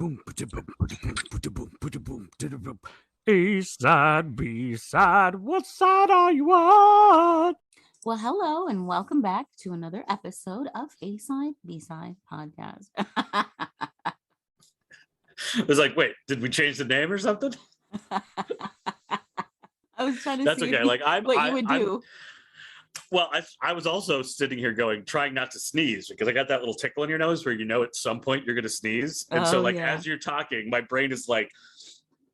A side, B side, what side are you on? Well, hello and welcome back to another episode of A Side, B Side podcast. It was like, wait, did we change the name or something? I was trying to That's see okay. Like what you would do. I was also sitting here trying not to sneeze because I got that little tickle in your nose where at some point you're going to sneeze. And so as you're talking, my brain is like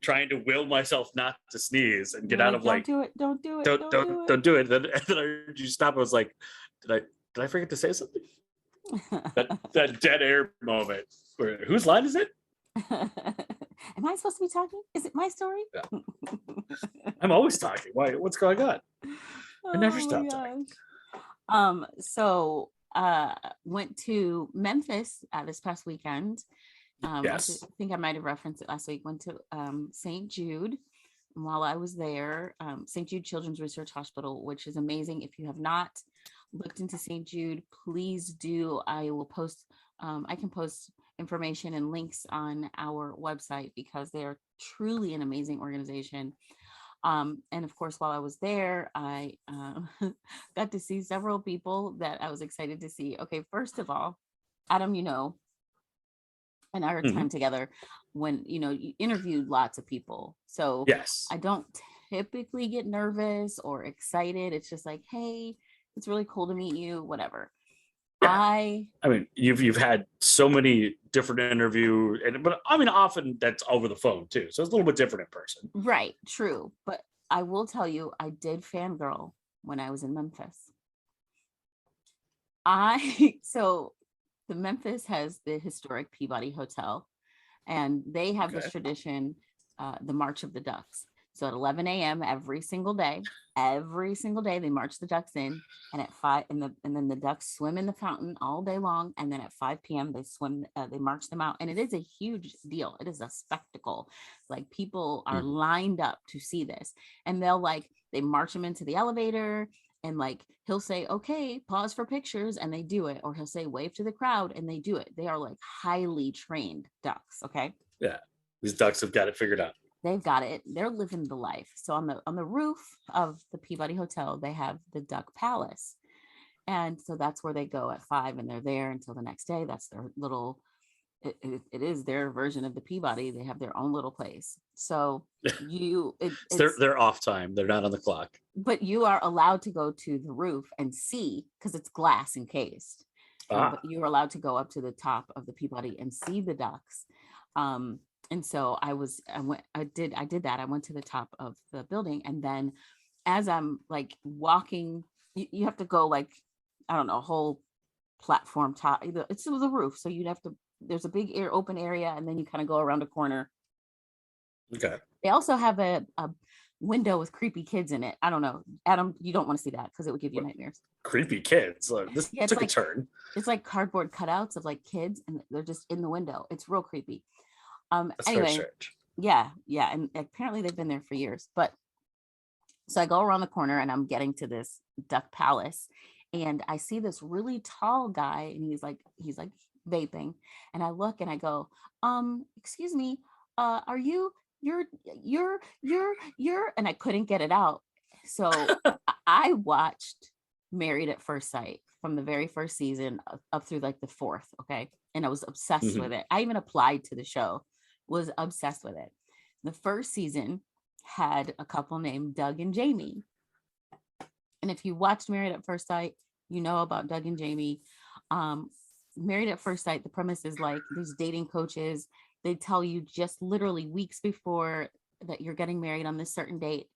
trying to will myself not to sneeze and get out of don't do it. Don't do it. Don't do it. Then I heard you stop. I was like, did I forget to say something? that dead air moment. Whose line is it? Am I supposed to be talking? Is it my story? Yeah. I'm always talking. Why? What's going on? I never stop talking. So went to Memphis this past weekend. Yes. I think I might have referenced it last week. Went to St. Jude. And while I was there, St. Jude Children's Research Hospital, which is amazing. If you have not looked into St. Jude, please do. I will post, I can post information and links on our website because they are truly an amazing organization. And of course, while I was there, I got to see several people that I was excited to see. Okay, first of all, Adam, and our time together when, you interviewed lots of people. So yes, I don't typically get nervous or excited. It's just like, hey, it's really cool to meet you, whatever. Yeah. I mean, you've had so many different interviews, but I mean, often that's over the phone too. So it's a little bit different in person. Right. True. But I will tell you, I did fangirl when I was in Memphis. So the Memphis has the historic Peabody Hotel, and they have this tradition, the March of the Ducks. So at 11 a.m. every single day, they march the ducks in, and at 5, and then the ducks swim in the fountain all day long, and then at 5 p.m. they march them out, and it is a huge deal. It is a spectacle. Like, people are lined up to see this, and they march them into the elevator. And he'll say, okay, pause for pictures, and they do it. Or he'll say, wave to the crowd, and they do it. They are highly trained ducks. Okay. Yeah. These ducks have got it figured out. They've got it. They're living the life. So on the roof of the Peabody Hotel, they have the Duck Palace. And so that's where they go at 5, and they're there until the next day. That's their little, it is their version of the Peabody. They have their own little place. So it's their off time. They're not on the clock. But you are allowed to go to the roof and see, because it's glass encased. But you are allowed to go up to the top of the Peabody and see the ducks. And so I did that. I went to the top of the building, and then as I'm walking, you have to go I don't know, a whole platform top. It's the roof, so you'd have to. There's a big open area, and then you kind of go around a corner. Okay. They also have a window with creepy kids in it. I don't know, Adam, you don't want to see that because it would give you nightmares. Creepy kids. This took a turn. It's like cardboard cutouts of kids, and they're just in the window. It's real creepy. That's anyway, very strange. Yeah, and apparently they've been there for years. But so I go around the corner, and I'm getting to this Duck Palace, and I see this really tall guy, and he's vaping, and I look and I go, excuse me, are you're, and I couldn't get it out. So I watched Married at First Sight from the very first season up through the 4th. Okay. And I was obsessed with it. I even applied to the show, was obsessed with it. The first season had a couple named Doug and Jamie. And if you watched Married at First Sight, you know about Doug and Jamie. Married at First Sight, the premise is these dating coaches. They tell you just literally weeks before that you're getting married on this certain date,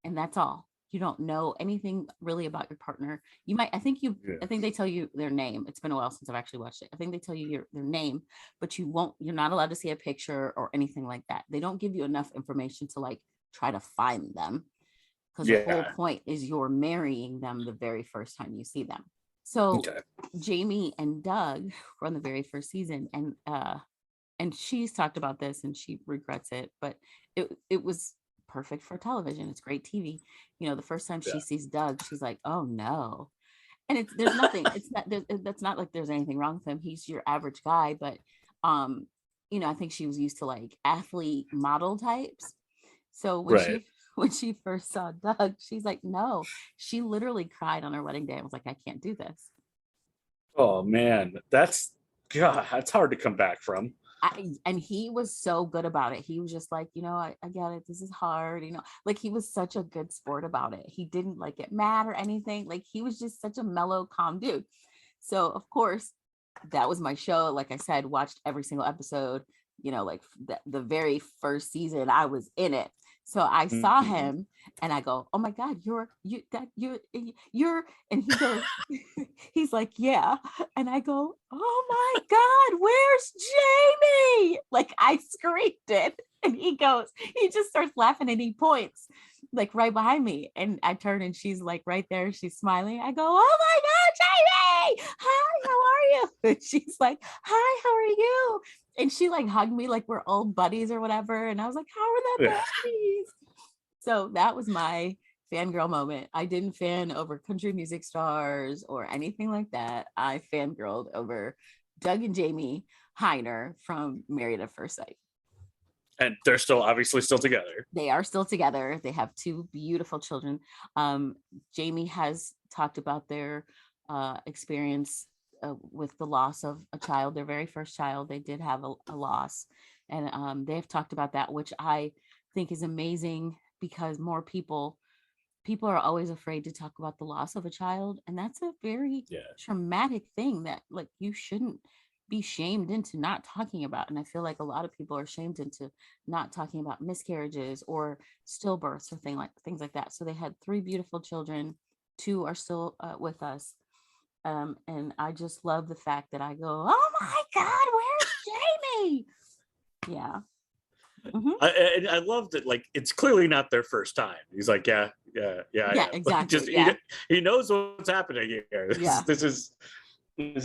and that's all. You don't know anything really about your partner. I think they tell you their name. It's been a while since I've actually watched it. I think they tell you their name, but you're not allowed to see a picture or anything like that. They don't give you enough information to try to find them, because the whole point is you're marrying them the very first time you see them. So Jamie and Doug were on the very first season, and she's talked about this and she regrets it, but it was perfect for television. It's great TV. The first time she sees Doug, she's like, oh no. And there's nothing, that's not like there's anything wrong with him. He's your average guy, but I think she was used to like athlete model types. So Right. when she first saw Doug, she's like, no, she literally cried on her wedding day. I was like, I can't do this. Oh man, that's hard to come back from. And he was so good about it. He was just like, I get it. This is hard. Like he was such a good sport about it. He didn't like get mad or anything. Like he was just such a mellow, calm dude. So of course, that was my show. Like I said, watched every single episode, like the very first season I was in it. So I saw Mm-hmm. him and I go, oh my God, you're, and he goes, he's like, yeah. And I go, oh my God, where's Jamie? Like I screamed it. And he just starts laughing and he points like right behind me. And I turn and she's like right there. She's smiling. I go, oh my God, Jamie, hi, how are you? And she's like, hi, how are you? And she like hugged me like we're old buddies or whatever. And I was like, how are the buddies? So that was my fangirl moment. I didn't fan over country music stars or anything like that. I fangirled over Doug and Jamie Heiner from Married at First Sight. And they're obviously still together. They are still together. They have 2 beautiful children. Jamie has talked about their experience with the loss of a child, their very first child. They did have a loss. And they've talked about that, which I think is amazing because more people are always afraid to talk about the loss of a child. And that's a very traumatic thing that like you shouldn't be shamed into not talking about. And I feel like a lot of people are shamed into not talking about miscarriages or stillbirths or things like that. So they had 3 beautiful children. 2 are still with us. And I just love the fact that I go, oh my God, where's Jamie? Yeah. Mm-hmm. I love that. Like, it's clearly not their first time. He's like, yeah, exactly. Just he knows what's happening here. This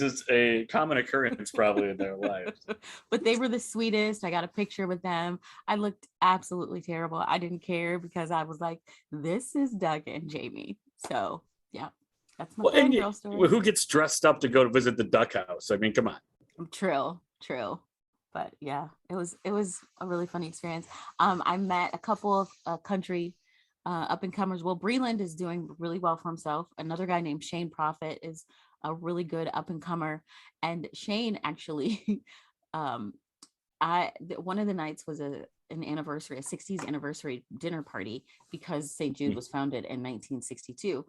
is a common occurrence probably in their lives. But they were the sweetest. I got a picture with them. I looked absolutely terrible. I didn't care because I was like, this is Doug and Jamie. So yeah, that's my fangirl story. Who gets dressed up to go to visit the duck house? I mean, come on. True. But yeah, it was a really funny experience. I met a couple of country up and comers. Well, Breland is doing really well for himself. Another guy named Shane Prophet is a really good up and comer. And Shane actually, one of the nights was an anniversary, a 60s anniversary dinner party because St. Jude was founded in 1962.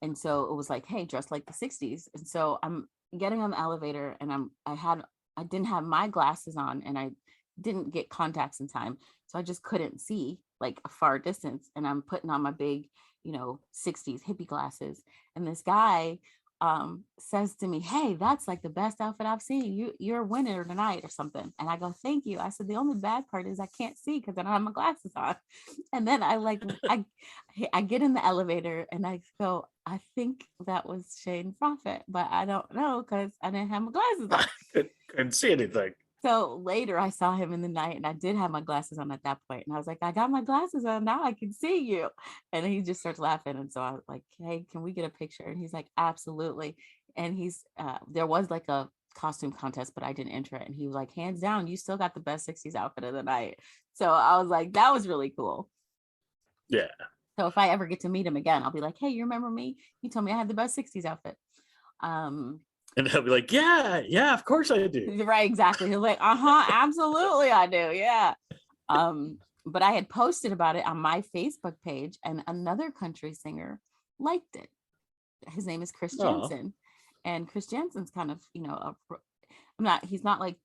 And so it was like, hey, dress like the 60s. And so I'm getting on the elevator and I didn't have my glasses on and I didn't get contacts in time. So I just couldn't see like a far distance. And I'm putting on my big, 60s hippie glasses. And this guy says to me, hey, that's like the best outfit I've seen. You're a winner tonight or something. And I go, thank you. I said, the only bad part is I can't see because I don't have my glasses on. And then I get in the elevator and I go, I think that was Shane Prophet, but I don't know because I didn't have my glasses on. Couldn't see anything. So later I saw him in the night and I did have my glasses on at that point. And I was like, I got my glasses on, now I can see you. And he just starts laughing. And so I was like, hey, can we get a picture? And he's like, absolutely. And there was like a costume contest, but I didn't enter it. And he was like, hands down, you still got the best 60s outfit of the night. So I was like, that was really cool. Yeah. So if I ever get to meet him again, I'll be like, hey, you remember me? You told me I had the best 60s outfit. And he'll be like, yeah, of course I do. Right, exactly. He'll be like, absolutely I do. Yeah. But I had posted about it on my Facebook page and another country singer liked it. His name is Chris Jansen. And Chris Jansen's kind of, he's not like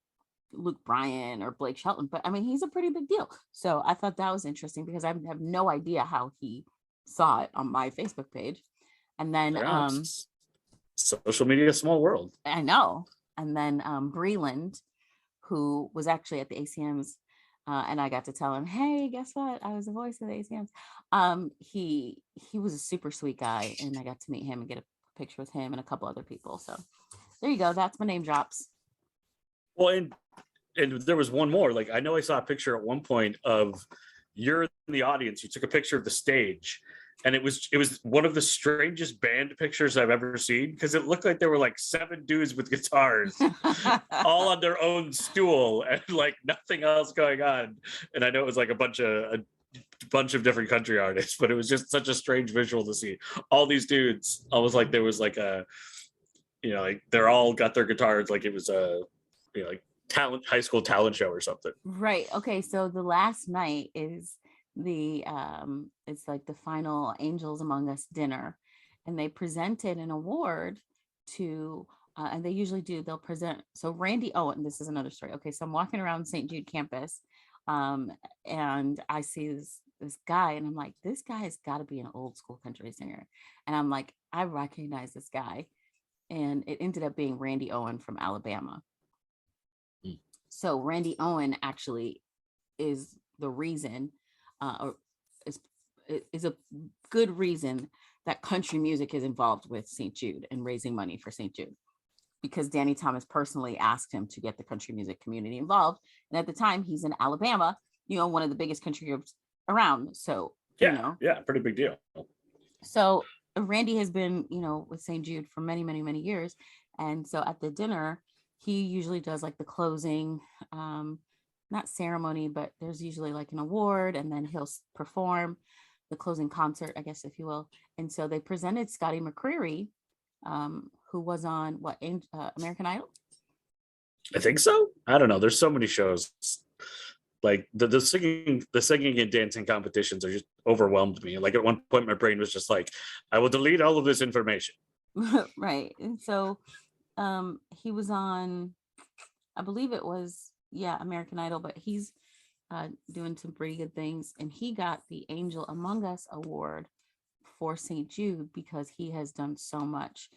Luke Bryan or Blake Shelton, but I mean, he's a pretty big deal. So I thought that was interesting because I have no idea how he saw it on my Facebook page. And then, social media, small world. I know. And then Breland, who was actually at the ACMs, and I got to tell him, hey, guess what? I was the voice of the ACMs. He was a super sweet guy, and I got to meet him and get a picture with him and a couple other people. So there you go. That's my name drops. Well, and there was one more. Like, I know I saw a picture at one point of you're in the audience. You took a picture of the stage, And it was one of the strangest band pictures I've ever seen, because it looked like there were like 7 dudes with guitars all on their own stool and like nothing else going on. And I know it was like a bunch of different country artists, but it was just such a strange visual to see all these dudes, almost like there was like a, like they're all got their guitars like it was a, like high school talent show or something. Right. Okay. So the last night is it's like the final Angels Among Us dinner, and they presented an award to and they usually do, they'll present, so Randy Owen, this is another story. Okay, so I'm walking around St. Jude campus, and I see this guy, and I'm like, this guy has got to be an old school country singer, and I'm like, I recognize this guy, and it ended up being Randy Owen from Alabama. So Randy Owen actually is the reason, or is a good reason that country music is involved with St. Jude and raising money for St. Jude, because Danny Thomas personally asked him to get the country music community involved. And at the time, he's in Alabama, one of the biggest country groups around. So, yeah, pretty big deal. So Randy has been, with St. Jude for many, many, many years. And so at the dinner, he usually does like the closing, not ceremony, but there's usually like an award, and then he'll perform the closing concert, I guess, if you will. And so they presented Scotty McCreery, who was on American Idol? I think so. I don't know. There's so many shows. Like the singing and dancing competitions are just overwhelmed me. Like at one point, my brain was just like, I will delete all of this information. Right. And so he was on, I believe it was, American Idol, but he's doing some pretty good things. And he got the Angel Among Us award for St. Jude because he has done so much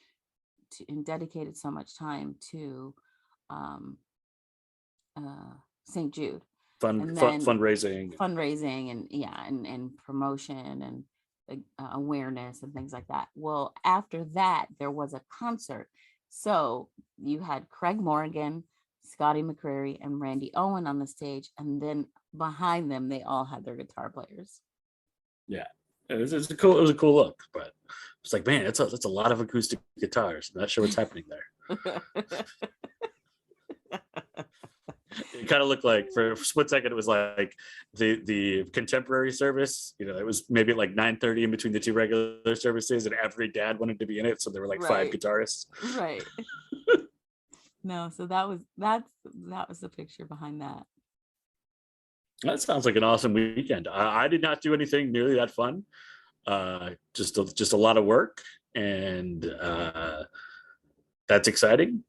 and dedicated so much time to St. Jude. Fundraising and promotion and awareness and things like that. Well, after that, there was a concert. So you had Craig Morgan, Scotty McCreery, and Randy Owen on the stage, and then behind them, they all had their guitar players. Yeah, it was a cool look, but it's like, man, it's a lot of acoustic guitars. I'm not sure what's happening there. It kind of looked like, for a split second, it was like the contemporary service. It was maybe at like 9:30 in between the two regular services, and every dad wanted to be in it, so there were like 5 guitarists. Right. No, so that was the picture behind that. That sounds like an awesome weekend. I did not do anything nearly that fun. Just a lot of work, and that's exciting.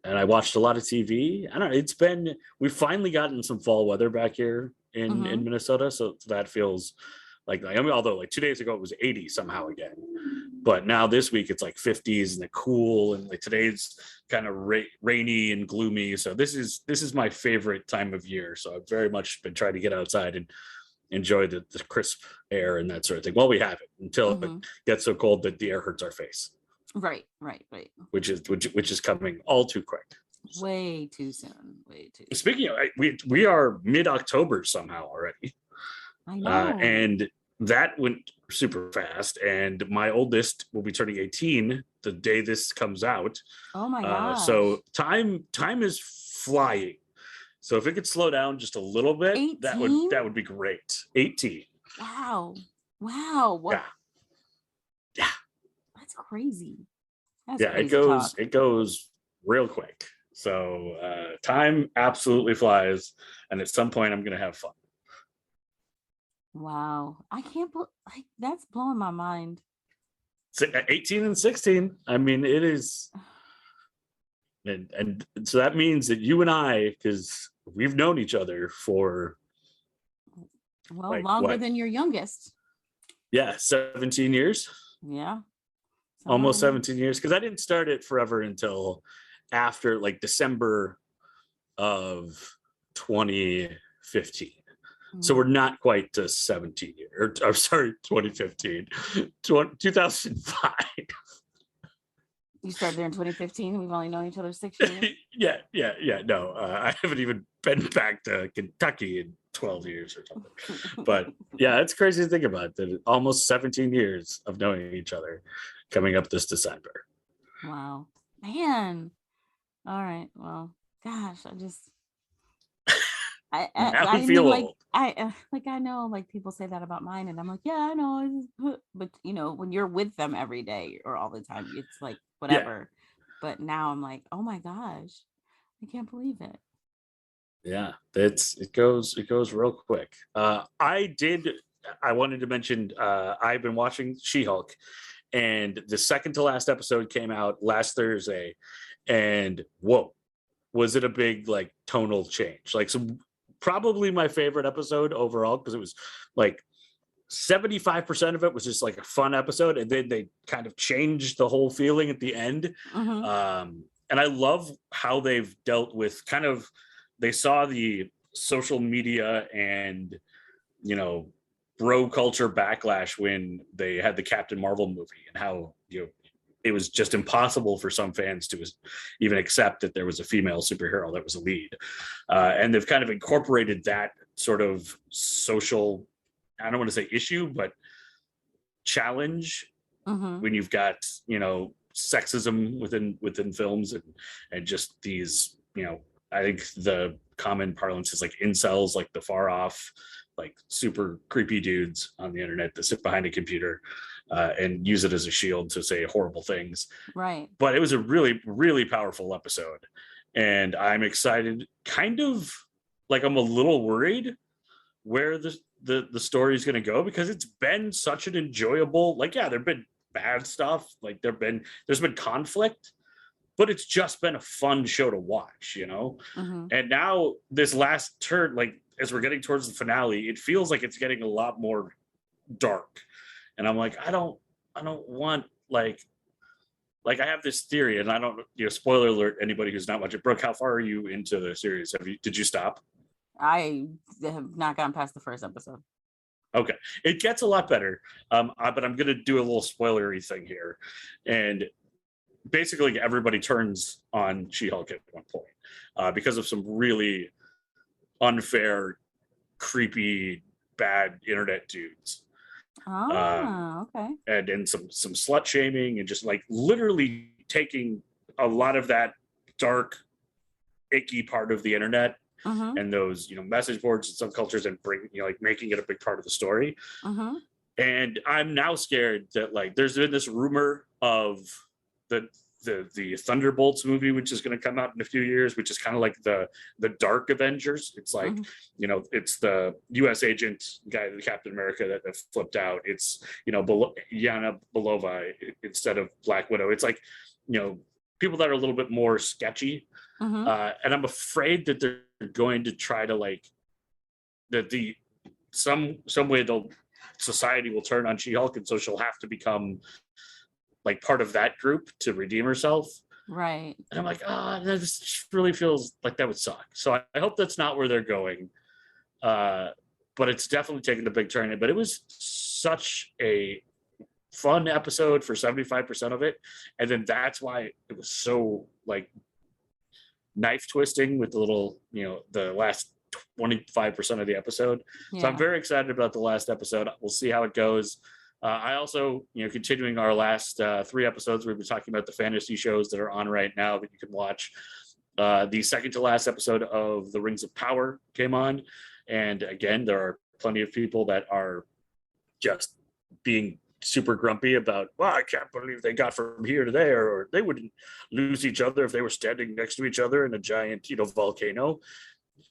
And I watched a lot of TV. I don't know. We've finally gotten some fall weather back here in Minnesota, so that feels like, although like 2 days ago it was 80 somehow again, but now this week it's like 50s and the cool, and like today's kind of rainy and gloomy. So this is my favorite time of year. So I've very much been trying to get outside and enjoy the crisp air and that sort of thing. Well, we have it until it gets so cold that the air hurts our face. Right. Which is coming all too quick. Way too soon. Speaking of, we are mid-October somehow already. I know. And that went super fast. And my oldest will be turning 18 the day this comes out. Oh my gosh. So time is flying. So if it could slow down just a little bit, 18? that would be great. 18. Wow. What? Yeah. That's crazy. It goes real quick. So time absolutely flies, and at some point I'm gonna have fun. Wow, I can't believe, like, that's blowing my mind. 18 and 16. I mean, it is, and so that means that you and I, because we've known each other for longer than your youngest. Yeah, 17 years. Yeah. Almost 17 years, because I didn't start it forever until after like December of 2015. So we're not quite to 17 years, or I'm sorry, 2015, 2005. You started there in 2015. We've only known each other 6 years. Yeah. No, I haven't even been back to Kentucky in 12 years or something. But yeah, it's crazy to think about that. Almost 17 years of knowing each other coming up this December. Wow, man. All right. Well, gosh, Now I we feel mean, like old. I know like people say that about mine, and I'm like, yeah, I know, but when you're with them every day or all the time, it's like Yeah. whatever. But now I'm like, oh my gosh, I can't believe it. Yeah, it goes real quick. I wanted to mention I've been watching She-Hulk, and the second to last episode came out last Thursday, and whoa, was it a big like tonal change? Like, so probably my favorite episode overall, because it was like 75% of it was just like a fun episode, and then they kind of changed the whole feeling at the end. Mm-hmm. And I love how they've dealt with kind of, they saw the social media and bro culture backlash when they had the Captain Marvel movie, and how it was just impossible for some fans to even accept that there was a female superhero that was a lead. And they've kind of incorporated that sort of social, I don't want to say issue, but challenge, Mm-hmm. when you've got sexism within films, and just these, I think the common parlance is like incels, like the far off, like super creepy dudes on the internet that sit behind a computer and use it as a shield to say horrible things. Right. But it was a really, really powerful episode, and I'm excited. Kind of like, I'm a little worried where the story is going to go, because it's been such an enjoyable, like, yeah, there've been bad stuff, like there's been conflict, but it's just been a fun show to watch. Mm-hmm. And now this last turn, like as we're getting towards the finale, it feels like it's getting a lot more dark, and I'm like, I don't want, like I have this theory, and I don't, spoiler alert, anybody who's not watching. Brooke, how far are you into the series? Did you stop? I have not gotten past the first episode. Okay, it gets a lot better, but I'm going to do a little spoilery thing here, and basically everybody turns on She-Hulk at one point because of some really unfair, creepy, bad internet dudes. Okay. And some slut shaming, and just like literally taking a lot of that dark, icky part of the internet Mm-hmm. and those message boards and subcultures, and bring like making it a big part of the story. Mm-hmm. And I'm now scared that, like, there's been this rumor of the Thunderbolts movie, which is going to come out in a few years, which is kind of like the Dark Avengers. It's like, it's the U.S. agent guy, the Captain America that flipped out. It's Yana Belova instead of Black Widow. It's like people that are a little bit more sketchy, and I'm afraid that they're going to try to, like, that some way society will turn on She-Hulk, and so she'll have to become like part of that group to redeem herself. Right. And I'm like, this really feels like that would suck. So I hope that's not where they're going. But it's definitely taken a big turn. But it was such a fun episode for 75% of it. And then that's why it was so, like, knife twisting with the little, the last 25% of the episode. Yeah. So I'm very excited about the last episode. We'll see how it goes. I also, continuing our last 3 episodes, we've been talking about the fantasy shows that are on right now that you can watch. The second to last episode of The Rings of Power came on. And again, there are plenty of people that are just being super grumpy about, well, I can't believe they got from here to there, or they wouldn't lose each other if they were standing next to each other in a giant, volcano.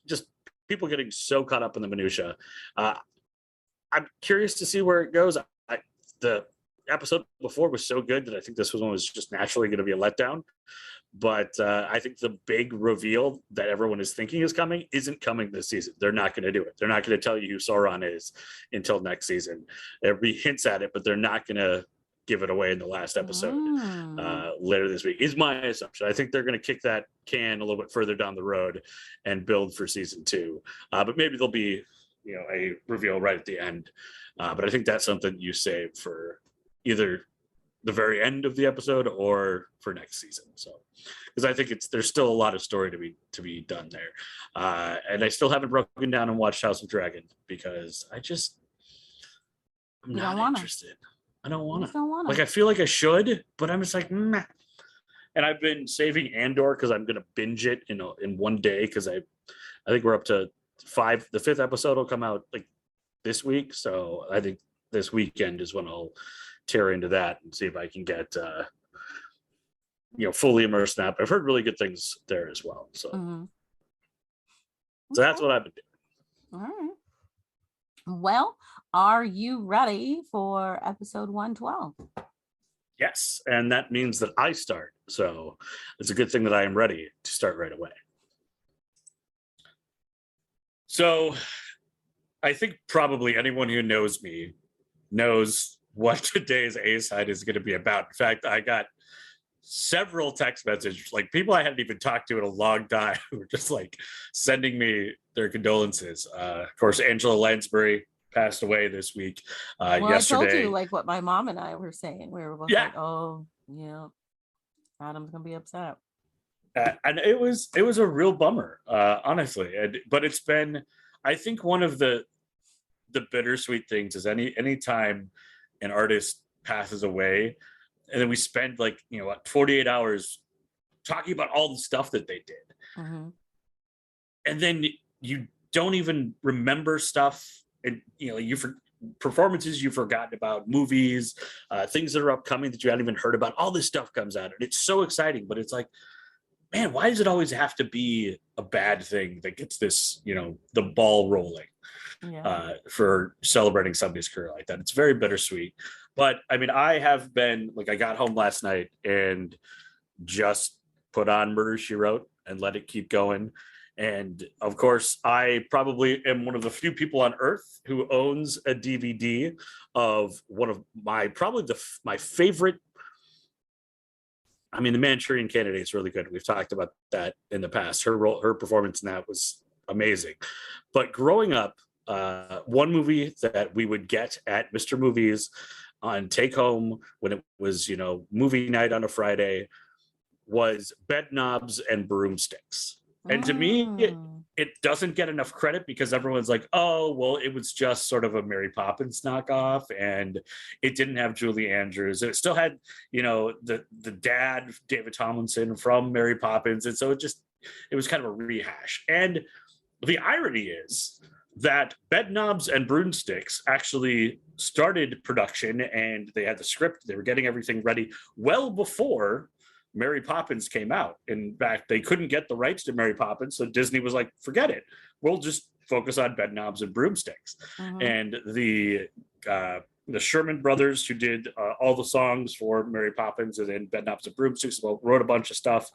Just people getting so caught up in the minutia. I'm curious to see where it goes. The episode before was so good that I think this one was just naturally going to be a letdown. But I think the big reveal that everyone is thinking is coming isn't coming this season. They're not going to do it. They're not going to tell you who Sauron is until next season. There'll be hints at it, but they're not going to give it away in the last episode later this week, is my assumption. I think they're going to kick that can a little bit further down the road and build for season 2. But maybe there'll be a reveal right at the end. But I think that's something you save for either the very end of the episode or for next season. So, because I think there's still a lot of story to be done there, and I still haven't broken down and watched House of Dragon because I'm not interested. I don't want to. Like, I feel like I should, but I'm just like, meh. And I've been saving Andor because I'm gonna binge it in one day because I think we're up to 5. The 5th episode will come out like this week, so I think this weekend is when I'll tear into that and see if I can get fully immersed in that. I've heard really good things there as well. So, so that's what I've been doing. All right. Well, are you ready for episode 112? Yes, and that means that I start. So it's a good thing that I am ready to start right away. So I think probably anyone who knows me knows what today's A-side is going to be about. In fact, I got several text messages, like people I hadn't even talked to in a long time who were just like sending me their condolences. Of course, Angela Lansbury passed away this week. Yesterday. I told you like what my mom and I were saying. We were both like, oh, yeah, Adam's going to be upset. And it was a real bummer, honestly. But it's been, I think, one of the bittersweet things is any time an artist passes away, and then we spend 48 hours talking about all the stuff that they did, and then you don't even remember stuff, and performances you've forgotten about, movies, things that are upcoming that you hadn't even heard about. All this stuff comes out, and it's so exciting. But it's like, man, why does it always have to be a bad thing that gets this, the ball rolling for celebrating somebody's career like that? It's very bittersweet. But I mean, I have been I got home last night and just put on Murder, She Wrote and let it keep going. And of course, I probably am one of the few people on earth who owns a DVD of one of my favorite. I mean, The Manchurian Candidate is really good. We've talked about that in the past. Her performance in that was amazing. But growing up, one movie that we would get at Mr. Movies on take home when it was, movie night on a Friday was Bedknobs and Broomsticks. And to me, it doesn't get enough credit because everyone's like, oh, well, it was just sort of a Mary Poppins knockoff, and it didn't have Julie Andrews. And it still had, the dad, David Tomlinson, from Mary Poppins. And so it was kind of a rehash. And the irony is that Bedknobs and Broomsticks actually started production, and they had the script. They were getting everything ready well before Mary Poppins came out. In fact, they couldn't get the rights to Mary Poppins, so Disney was like, forget it. We'll just focus on Bedknobs and Broomsticks. And the Sherman brothers, who did all the songs for Mary Poppins and then Bedknobs and Broomsticks, wrote a bunch of stuff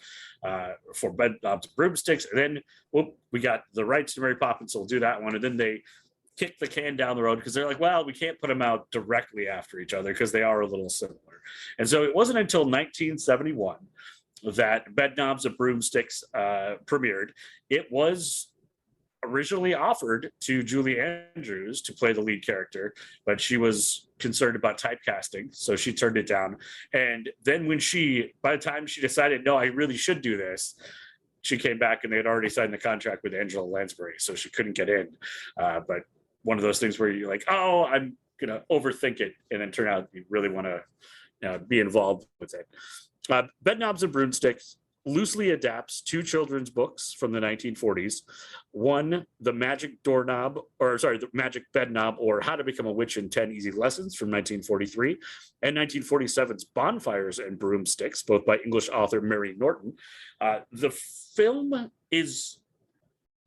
for Bedknobs and Broomsticks. And then we got the rights to Mary Poppins, so we'll do that one. And then they kicked the can down the road because they're like, well, we can't put them out directly after each other because they are a little similar. And so it wasn't until 1971 that Bedknobs and Broomsticks premiered. It was originally offered to Julie Andrews to play the lead character, but she was concerned about typecasting, so she turned it down. And then by the time she decided, no, I really should do this, she came back and they had already signed the contract with Angela Lansbury, so she couldn't get in. But one of those things where you're like, oh, I'm going to overthink it, and then turn out you really want to be involved with it. Bedknobs and Broomsticks loosely adapts 2 children's books from the 1940s. One, The Magic Bedknob, or How to Become a Witch in 10 Easy Lessons from 1943, and 1947's Bonfires and Broomsticks, both by English author Mary Norton. The film is,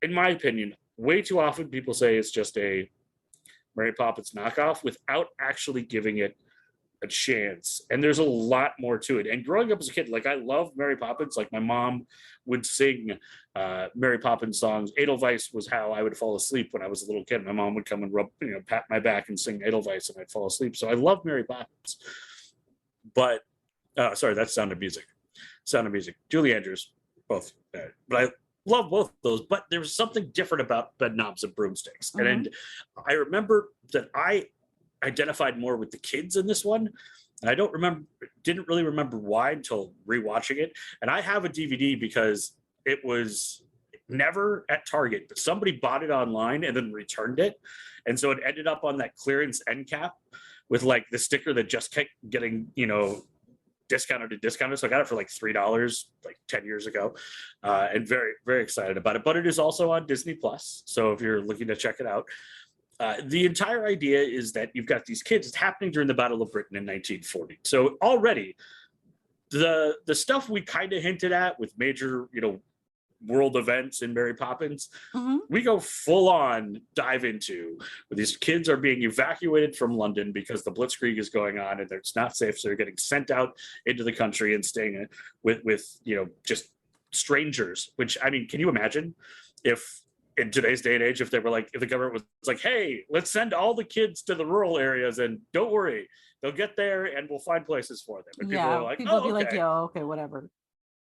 in my opinion, way too often people say it's just a Mary Poppins knockoff without actually giving it a chance. And there's a lot more to it. And growing up as a kid, I love Mary Poppins. My mom would sing Mary Poppins songs. Edelweiss was how I would fall asleep when I was a little kid. My mom would come and pat my back and sing Edelweiss, and I'd fall asleep. So I love Mary Poppins. But sorry, that's Sound of Music. Sound of Music. Julie Andrews, both. But I love both of those. But there was something different about Bedknobs and Broomsticks. And I remember that I identified more with the kids in this one, And I didn't really remember why until rewatching it. And I have a DVD because it was never at Target, but somebody bought it online and then returned it. And so it ended up on that clearance end cap with like the sticker that just kept getting, discounted. So I got it for like $3 like 10 years ago, and very, very excited about it. But it is also on Disney Plus. So if you're looking to check it out, the entire idea is that you've got these kids. It's happening during the Battle of Britain in 1940. So already the stuff we kind of hinted at with major, world events in Mary Poppins, we go full on dive into where these kids are being evacuated from London because the Blitzkrieg is going on and it's not safe. So they're getting sent out into the country and staying with just strangers, which, I mean, can you imagine if in today's day and age, if they were like, if the government was like, hey, let's send all the kids to the rural areas and don't worry, they'll get there and we'll find places for them. And people are like, people be okay. like, yo, okay, whatever.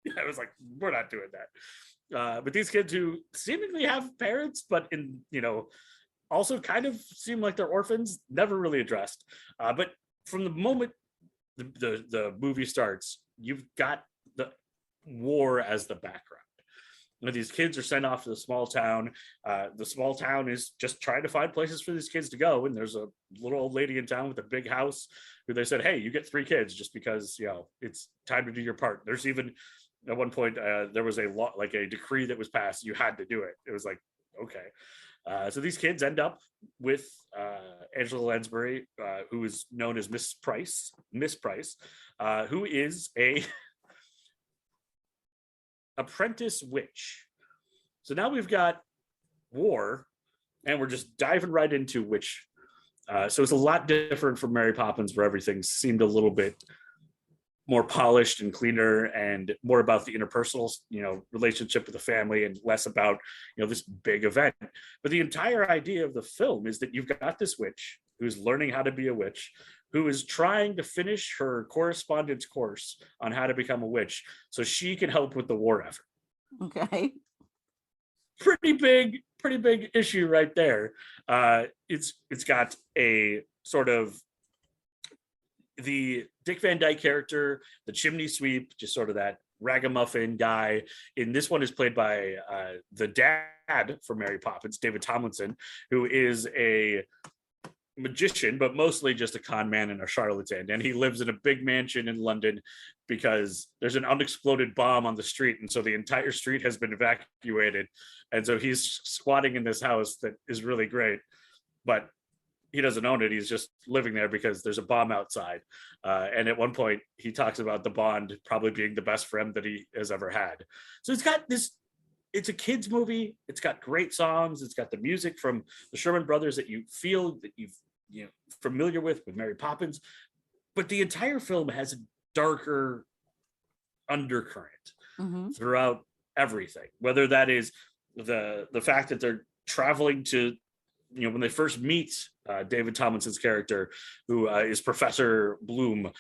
Yeah, I was like, we're not doing that. But these kids who seemingly have parents, but also kind of seem like they're orphans, never really addressed. But from the moment the movie starts, you've got the war as the background. These kids are sent off to the small town. The small town is just trying to find places for these kids to go. And there's a little old lady in town with a big house who they said, hey, you get 3 kids just because, it's time to do your part. There's even at one point, there was a law, like a decree that was passed. You had to do it. It was like, okay. So these kids end up with Angela Lansbury, who is known as Miss Price, who is a apprentice witch. So now we've got war, and we're just diving right into witch. So it's a lot different from Mary Poppins, where everything seemed a little bit more polished and cleaner and more about the interpersonal, relationship with the family and less about, this big event. But the entire idea of the film is that you've got this witch who's learning how to be a witch, who is trying to finish her correspondence course on how to become a witch so she can help with the war effort. Okay. Pretty big issue right there. It's got a sort of the Dick Van Dyke character, the chimney sweep, just sort of that ragamuffin guy. In this one is played by the dad for Mary Poppins, David Tomlinson, who is a magician, but mostly just a con man and a charlatan. And he lives in a big mansion in London because there's an unexploded bomb on the street. And so the entire street has been evacuated. And so he's squatting in this house that is really great. But he doesn't own it. He's just living there because there's a bomb outside. And at one point he talks about the Bond probably being the best friend that he has ever had. So it's a kid's movie. It's got great songs. It's got the music from the Sherman Brothers that you feel that you've familiar with Mary Poppins. But the entire film has a darker undercurrent throughout everything, whether that is the fact that they're traveling to, when they first meet David Tomlinson's character, who is Professor Bloom,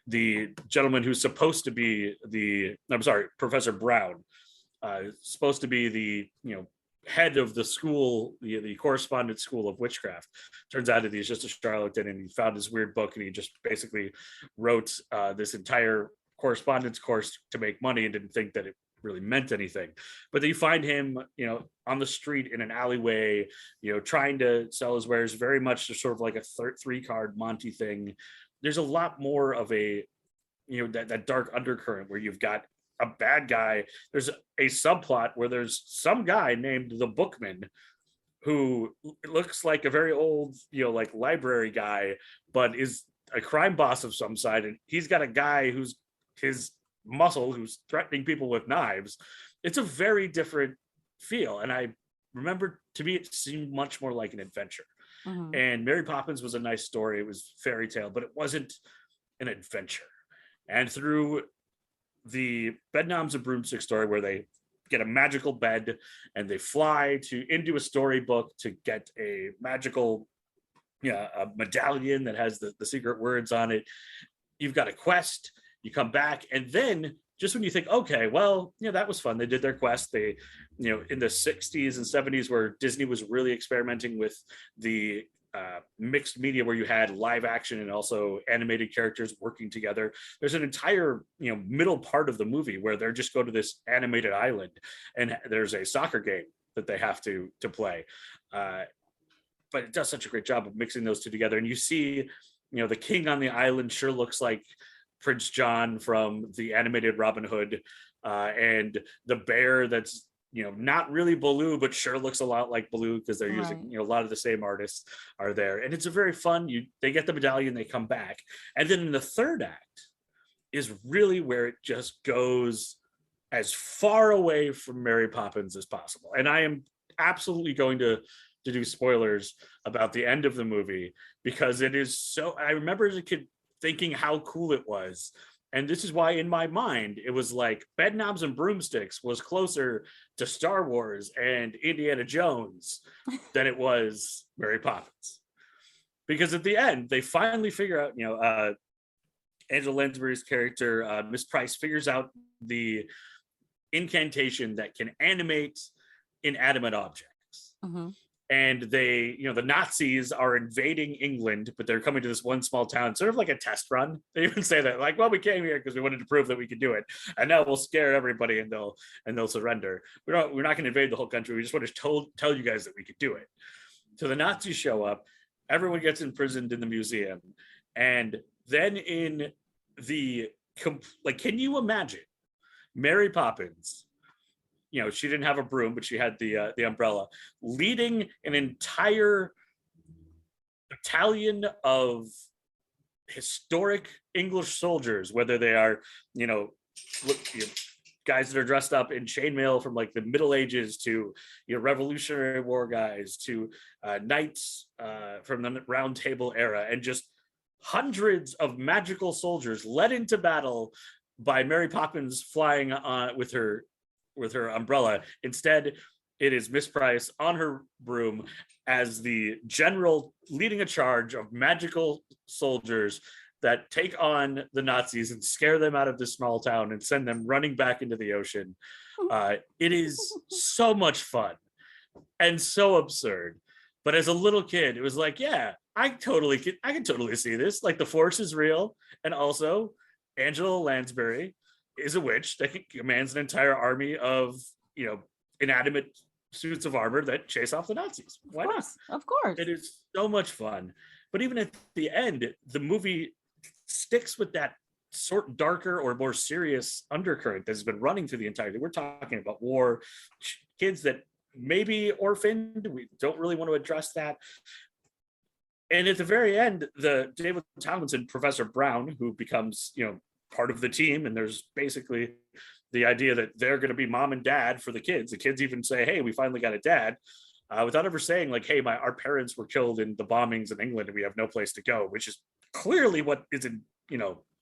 the gentleman who's supposed to be Professor Brown, supposed to be the head of the school, the correspondence school of witchcraft. Turns out that he's just a charlatan, and he found this weird book, and he just basically wrote this entire correspondence course to make money and didn't think that it really meant anything. But then you find him, on the street in an alleyway, trying to sell his wares, very much sort of like a 3-card Monty thing. There's a lot more of a, that dark undercurrent where you've got a bad guy. There's a subplot where there's some guy named the Bookman who looks like a very old, like library guy, but is a crime boss of some side. And he's got a guy who's his muscle who's threatening people with knives. It's a very different feel. And I remember, to me, it seemed much more like an adventure. And Mary Poppins was a nice story. It was fairy tale, but it wasn't an adventure. And through the Bedknobs and Broomsticks story, where they get a magical bed and they fly into a storybook to get a magical a medallion that has the secret words on it. You've got a quest, you come back, and then just when you think, okay, well, that was fun, they did their quest. They, in the 60s and 70s, where Disney was really experimenting with the mixed media where you had live action and also animated characters working together. There's an entire, middle part of the movie where they're just go to this animated island and there's a soccer game that they have to play. But it does such a great job of mixing those two together. And you see, the king on the island sure looks like Prince John from the animated Robin Hood, and the bear that's not really Baloo, but sure looks a lot like Baloo because they're using, a lot of the same artists are there. And it's a very fun, they get the medallion, they come back. And then in the third act is really where it just goes as far away from Mary Poppins as possible. And I am absolutely going to do spoilers about the end of the movie because it is so, I remember as a kid thinking how cool it was. And this is why in my mind, it was like Bedknobs and Broomsticks was closer to Star Wars and Indiana Jones than it was Mary Poppins. Because at the end, they finally figure out, Angela Lansbury's character, Miss Price, figures out the incantation that can animate inanimate objects. Mm-hmm. And they, the Nazis are invading England, but they're coming to this one small town, sort of like a test run. They even say that, like, well, we came here because we wanted to prove that we could do it, and now we'll scare everybody and they'll surrender. We're not going to invade the whole country. We just want to tell you guys that we could do it. So the Nazis show up, everyone gets imprisoned in the museum, and then in the can you imagine Mary Poppins? She didn't have a broom, but she had the umbrella, leading an entire battalion of historic English soldiers, whether they are, guys that are dressed up in chainmail from like the Middle Ages to, Revolutionary War guys to knights from the Round Table era, and just hundreds of magical soldiers led into battle by Mary Poppins flying with her umbrella. Instead, it is Miss Price on her broom as the general leading a charge of magical soldiers that take on the Nazis and scare them out of this small town and send them running back into the ocean. It is so much fun and so absurd. But as a little kid, it was like, yeah, I can totally see this. Like, the Force is real. And also Angela Lansbury is a witch that commands an entire army of, inanimate suits of armor that chase off the Nazis. Why not? Of course. It is so much fun. But even at the end, the movie sticks with that sort of darker or more serious undercurrent that's been running through the entire thing. We're talking about war, kids that may be orphaned. We don't really want to address that. And at the very end, the David Tomlinson, Professor Brown, who becomes, part of the team, and there's basically the idea that they're going to be mom and dad for the kids. The kids even say, hey, we finally got a dad, without ever saying like, hey, our parents were killed in the bombings in England and we have no place to go, which is clearly what is,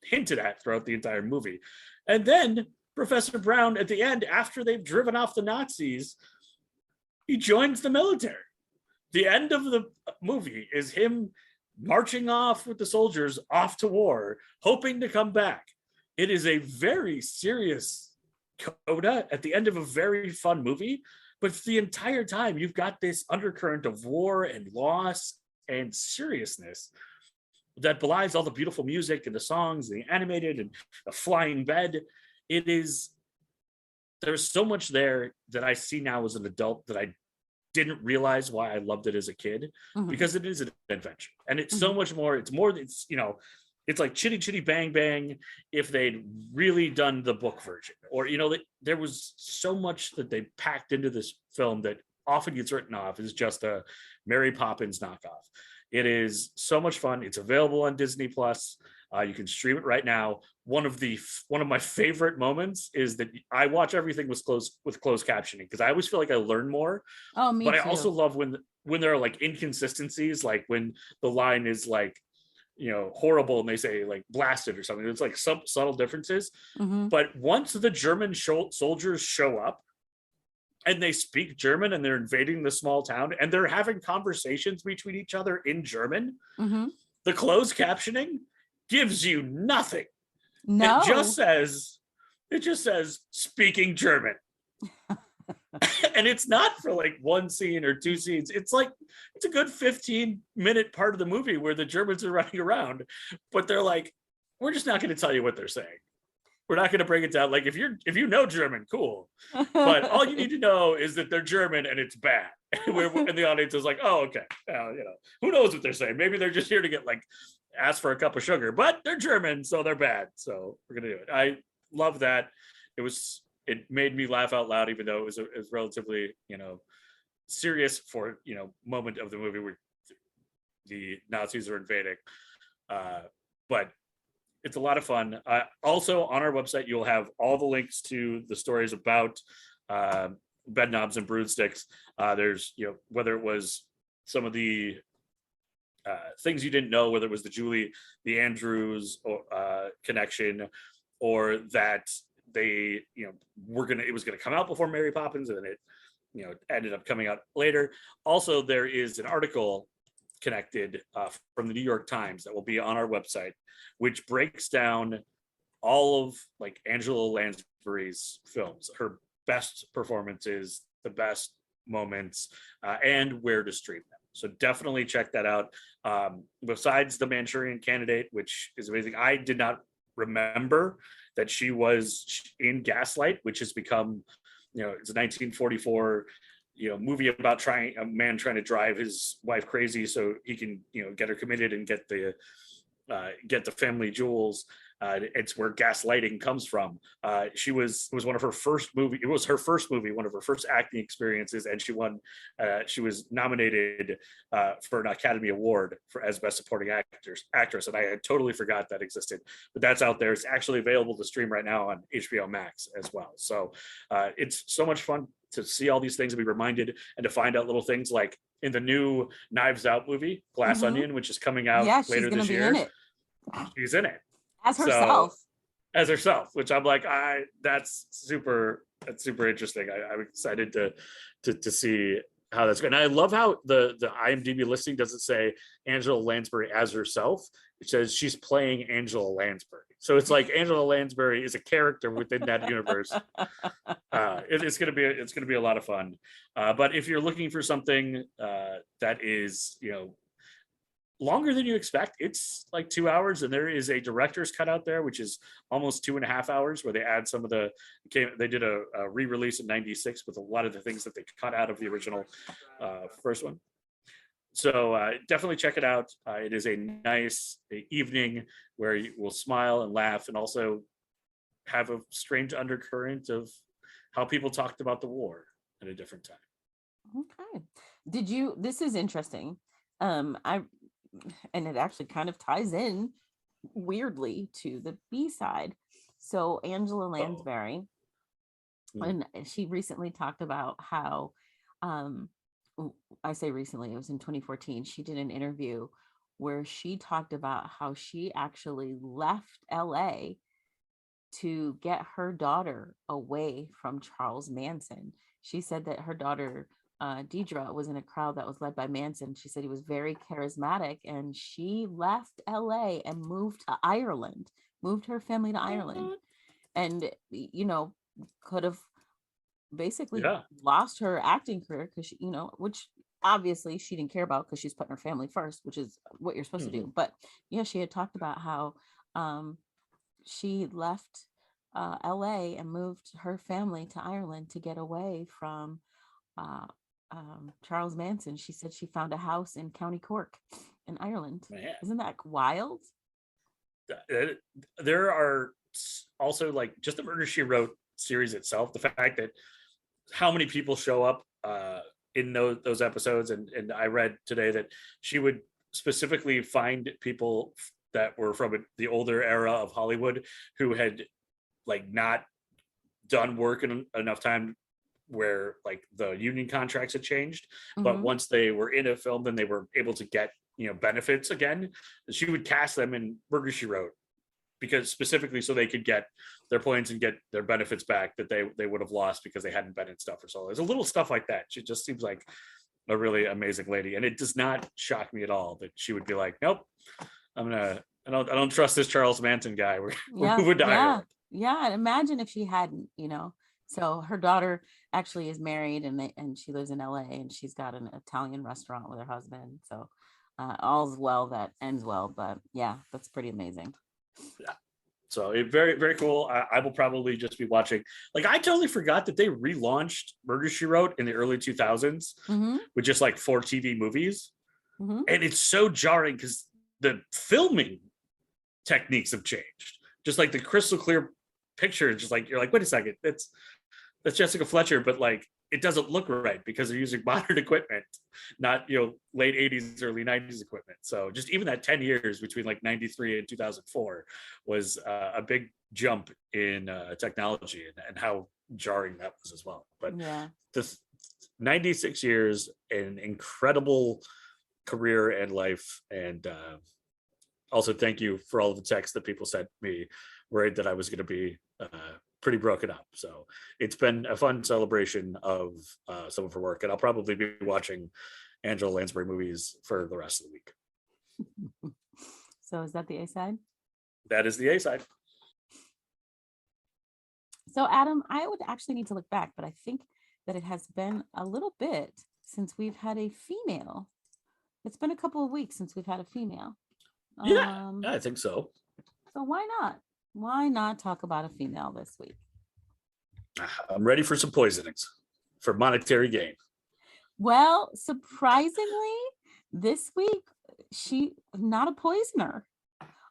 hinted at throughout the entire movie. And then Professor Brown at the end, after they've driven off the Nazis, he joins the military. The end of the movie is him marching off with the soldiers off to war, hoping to come back. It is a very serious coda at the end of a very fun movie, but the entire time you've got this undercurrent of war and loss and seriousness that belies all the beautiful music and the songs, the animated and the flying bed. There's so much there that I see now as an adult that I didn't realize why I loved it as a kid, because it is an adventure and it's so much more. It's like Chitty Chitty Bang Bang if they'd really done the book version, or, there was so much that they packed into this film that often gets written off as just a Mary Poppins knockoff. It is so much fun. It's available on Disney Plus. You can stream it right now. One of my favorite moments is that I watch everything with closed captioning because I always feel like I learn more. Oh, me too. I also love when there are like inconsistencies, like when the line is like, horrible and they say like blasted or something. It's like some subtle differences. But once the German soldiers show up and they speak German and they're invading the small town and they're having conversations between each other in German, the closed captioning gives you nothing. No. It just says speaking German. And it's not for like one scene or two scenes. It's a good 15-minute part of the movie where the Germans are running around, but they're like, we're just not going to tell you what they're saying. We're not going to break it down. Like if you know German, cool. But all you need to know is that they're German and it's bad. And the audience is like, oh, okay. Who knows what they're saying? Maybe they're just here to get like ask for a cup of sugar, but they're German, so they're bad. So we're going to do it. I love that. It made me laugh out loud, even though it was relatively, serious for, moment of the movie where the Nazis are invading. But it's a lot of fun. Also on our website, you'll have all the links to the stories about Bedknobs and broomsticks. There's, whether it was some of the things you didn't know, whether it was the Andrews connection, or that they, it was gonna come out before Mary Poppins, and it, ended up coming out later. Also, there is an article connected from the New York Times that will be on our website, which breaks down all of like Angela Lansbury's films, her best performances, the best moments, and where to stream them. So definitely check that out. Besides The Manchurian Candidate, which is amazing, I did not remember that she was in Gaslight, which has become, it's a 1944 movie about a man trying to drive his wife crazy so he can get her committed and get the family jewels. It's where gaslighting comes from. It was one of her first movie. It was her first movie, one of her first acting experiences, and she won. She was nominated for an Academy Award as Best Supporting Actress, and I had totally forgot that existed. But that's out there. It's actually available to stream right now on HBO Max as well. So it's so much fun to see all these things and be reminded, and to find out little things like in the new Knives Out movie, Glass Onion, which is coming out later this year. She's in it. As herself, which I'm like, that's super interesting. I'm excited to see how that's going. And I love how the IMDb listing doesn't say Angela Lansbury as herself. It says she's playing Angela Lansbury. So it's like Angela Lansbury is a character within that universe. It's gonna be a lot of fun. But if you're looking for something that is, longer than you expect, it's like 2 hours, and there is a director's cut out there, which is almost 2.5 hours, where they add some of they did a re-release in '96 with a lot of the things that they cut out of the original first one. So definitely check it out. It is a nice evening where you will smile and laugh, and also have a strange undercurrent of how people talked about the war at a different time. Okay. This is interesting. And it actually kind of ties in weirdly to the B-side. So Angela Lansbury, when she recently talked about how, I say recently, it was in 2014, she did an interview where she talked about how she actually left LA to get her daughter away from Charles Manson. She said that her daughter Deidre was in a crowd that was led by Manson. She said he was very charismatic, and she left LA and moved to Ireland, moved her family to Ireland, and could have basically lost her acting career because which obviously she didn't care about, because she's putting her family first, which is what you're supposed to do. But she had talked about how she left LA and moved her family to Ireland to get away from Charles Manson. She said she found a house in County Cork in Ireland. Man. Isn't that wild? There are also, like, just the Murder, She Wrote series itself, the fact that how many people show up in those episodes, and I read today that she would specifically find people that were from the older era of Hollywood who had like not done work in enough time where like the union contracts had changed, but once they were in a film, then they were able to get benefits again. She would cast them in Murder, She Wrote, because specifically so they could get their points and get their benefits back that they would have lost because they hadn't been in stuff for so long. There's a little stuff like that. She just seems like a really amazing lady, and it does not shock me at all that she would be like, nope, I don't trust this Charles Manson guy. We're moving to Ireland. Yeah, imagine if she hadn't, So her daughter actually is married, and she lives in LA, and she's got an Italian restaurant with her husband. So all's well that ends well. But yeah, that's pretty amazing. Yeah. So very, very cool. I will probably just be watching. Like, I totally forgot that they relaunched Murder, She Wrote in the early 2000s with just like 4 TV movies. And it's so jarring because the filming techniques have changed. Just like the crystal clear picture, just like you're like, wait a second, that's Jessica Fletcher, but like it doesn't look right because they're using modern equipment, not late 80s, early 90s equipment. So just even that 10 years between like 93 and 2004 was a big jump in technology, and how jarring that was as well. But yeah, this 96 years, an incredible career and life. And also thank you for all of the texts that people sent me, worried that I was going to be pretty broken up. So it's been a fun celebration of some of her work, and I'll probably be watching Angela Lansbury movies for the rest of the week. So is that the A side? That is the A side. So Adam, I would actually need to look back, but I think that it has been a little bit since we've had a female. It's been a couple of weeks since we've had a female. Yeah, I think so. So why not? Why not talk about a female this week? I'm ready for some poisonings for monetary gain. Well, surprisingly, this week she not a poisoner.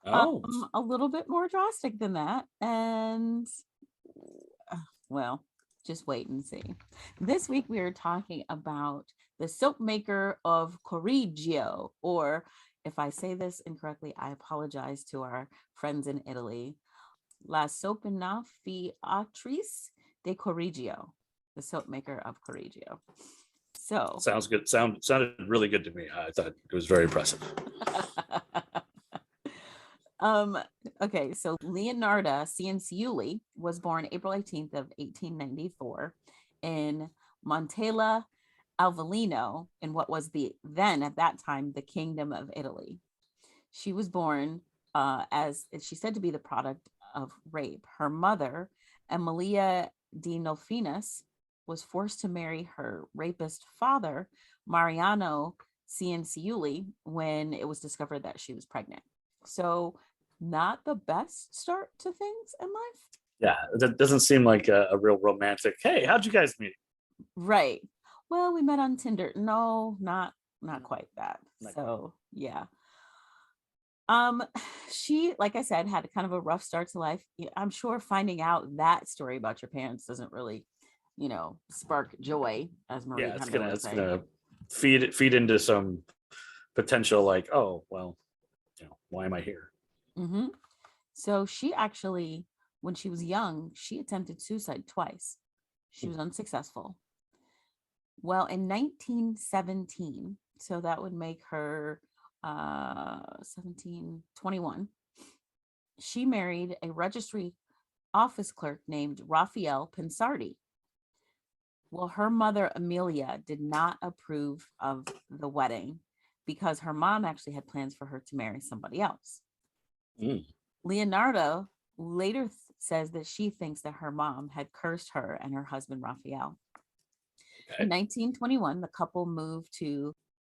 Oh, a little bit more drastic than that, and well, just wait and see. This week we are talking about the soap maker of Correggio, or if I say this incorrectly, I apologize to our friends in Italy. La Sopinafiatrice de Correggio, the soap maker of Correggio. So sounds good. Sounded really good to me. I thought it was very impressive. Okay, so Leonarda Cianciulli was born April 18th of 1894 in Montella Avellino, in what was then at that time the Kingdom of Italy. She was born as she's said to be the product of rape. Her mother, Emilia di Nolfinas, was forced to marry her rapist father, Mariano Cianciulli, when it was discovered that she was pregnant. So not the best start to things in life. Yeah, that doesn't seem like a real romantic. Hey, how'd you guys meet? Right. Well, we met on Tinder. No, not quite that. So yeah. She, like I said, had kind of a rough start to life. I'm sure finding out that story about your parents doesn't really, spark joy, as Marie. Yeah, it's gonna feed into some potential like, oh well, why am I here? Mm-hmm. So she actually, when she was young, she attempted suicide twice. She was unsuccessful. Well, in 1917, so that would make her 21, she married a registry office clerk named Raphael Pensardi. Well, her mother, Amelia, did not approve of the wedding because her mom actually had plans for her to marry somebody else. Leonardo later says that she thinks that her mom had cursed her and her husband, Raphael. Okay. In 1921, the couple moved to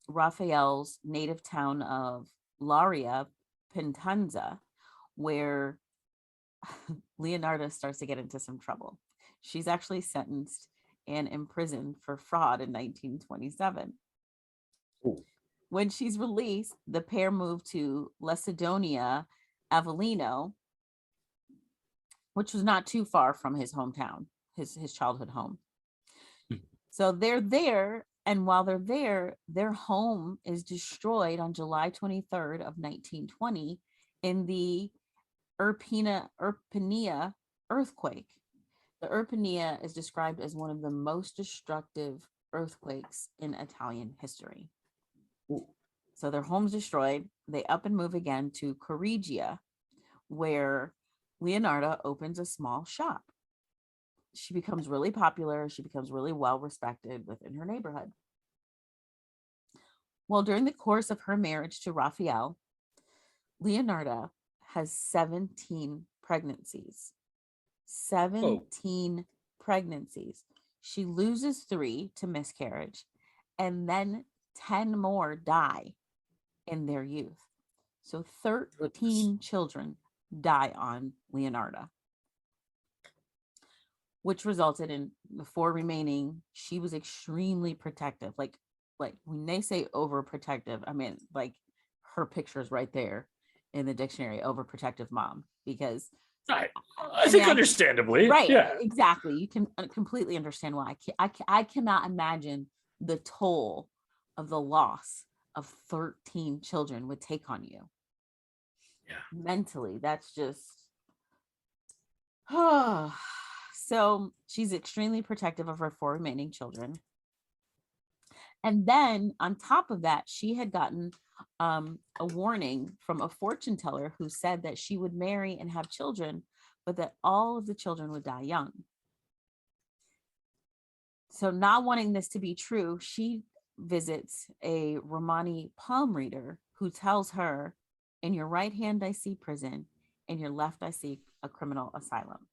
Raphael's native town of Lauria Pintanza, where Leonardo starts to get into some trouble. She's actually sentenced and imprisoned for fraud in 1927. Ooh. When she's released, the pair moved to Lacedonia Avellino, which was not too far from his hometown, his childhood home. So they're there, and while they're there, their home is destroyed on July 23rd of 1920 in the Irpinia earthquake. The Irpinia is described as one of the most destructive earthquakes in Italian history. Ooh. So their home's destroyed. They up and move again to Correggio, where Leonarda opens a small shop. She becomes really popular. She becomes really well respected within her neighborhood. Well, during the course of her marriage to Raphael, Leonarda has 17 pregnancies. 17 pregnancies. She loses 3 to miscarriage, and then 10 more die in their youth. So 13 children die on Leonarda, which resulted in the 4 remaining. She was extremely protective. Like when they say overprotective, I mean, like her picture's right there in the dictionary, overprotective mom, because I think understandably. Right. Yeah. Exactly. You can completely understand why. I cannot imagine the toll of the loss of 13 children would take on you. Yeah. Mentally, that's just so she's extremely protective of her 4 remaining children. And then on top of that, she had gotten a warning from a fortune teller who said that she would marry and have children, but that all of the children would die young. So not wanting this to be true, she visits a Romani palm reader who tells her, in your right hand, I see prison. In your left, I see a criminal asylum.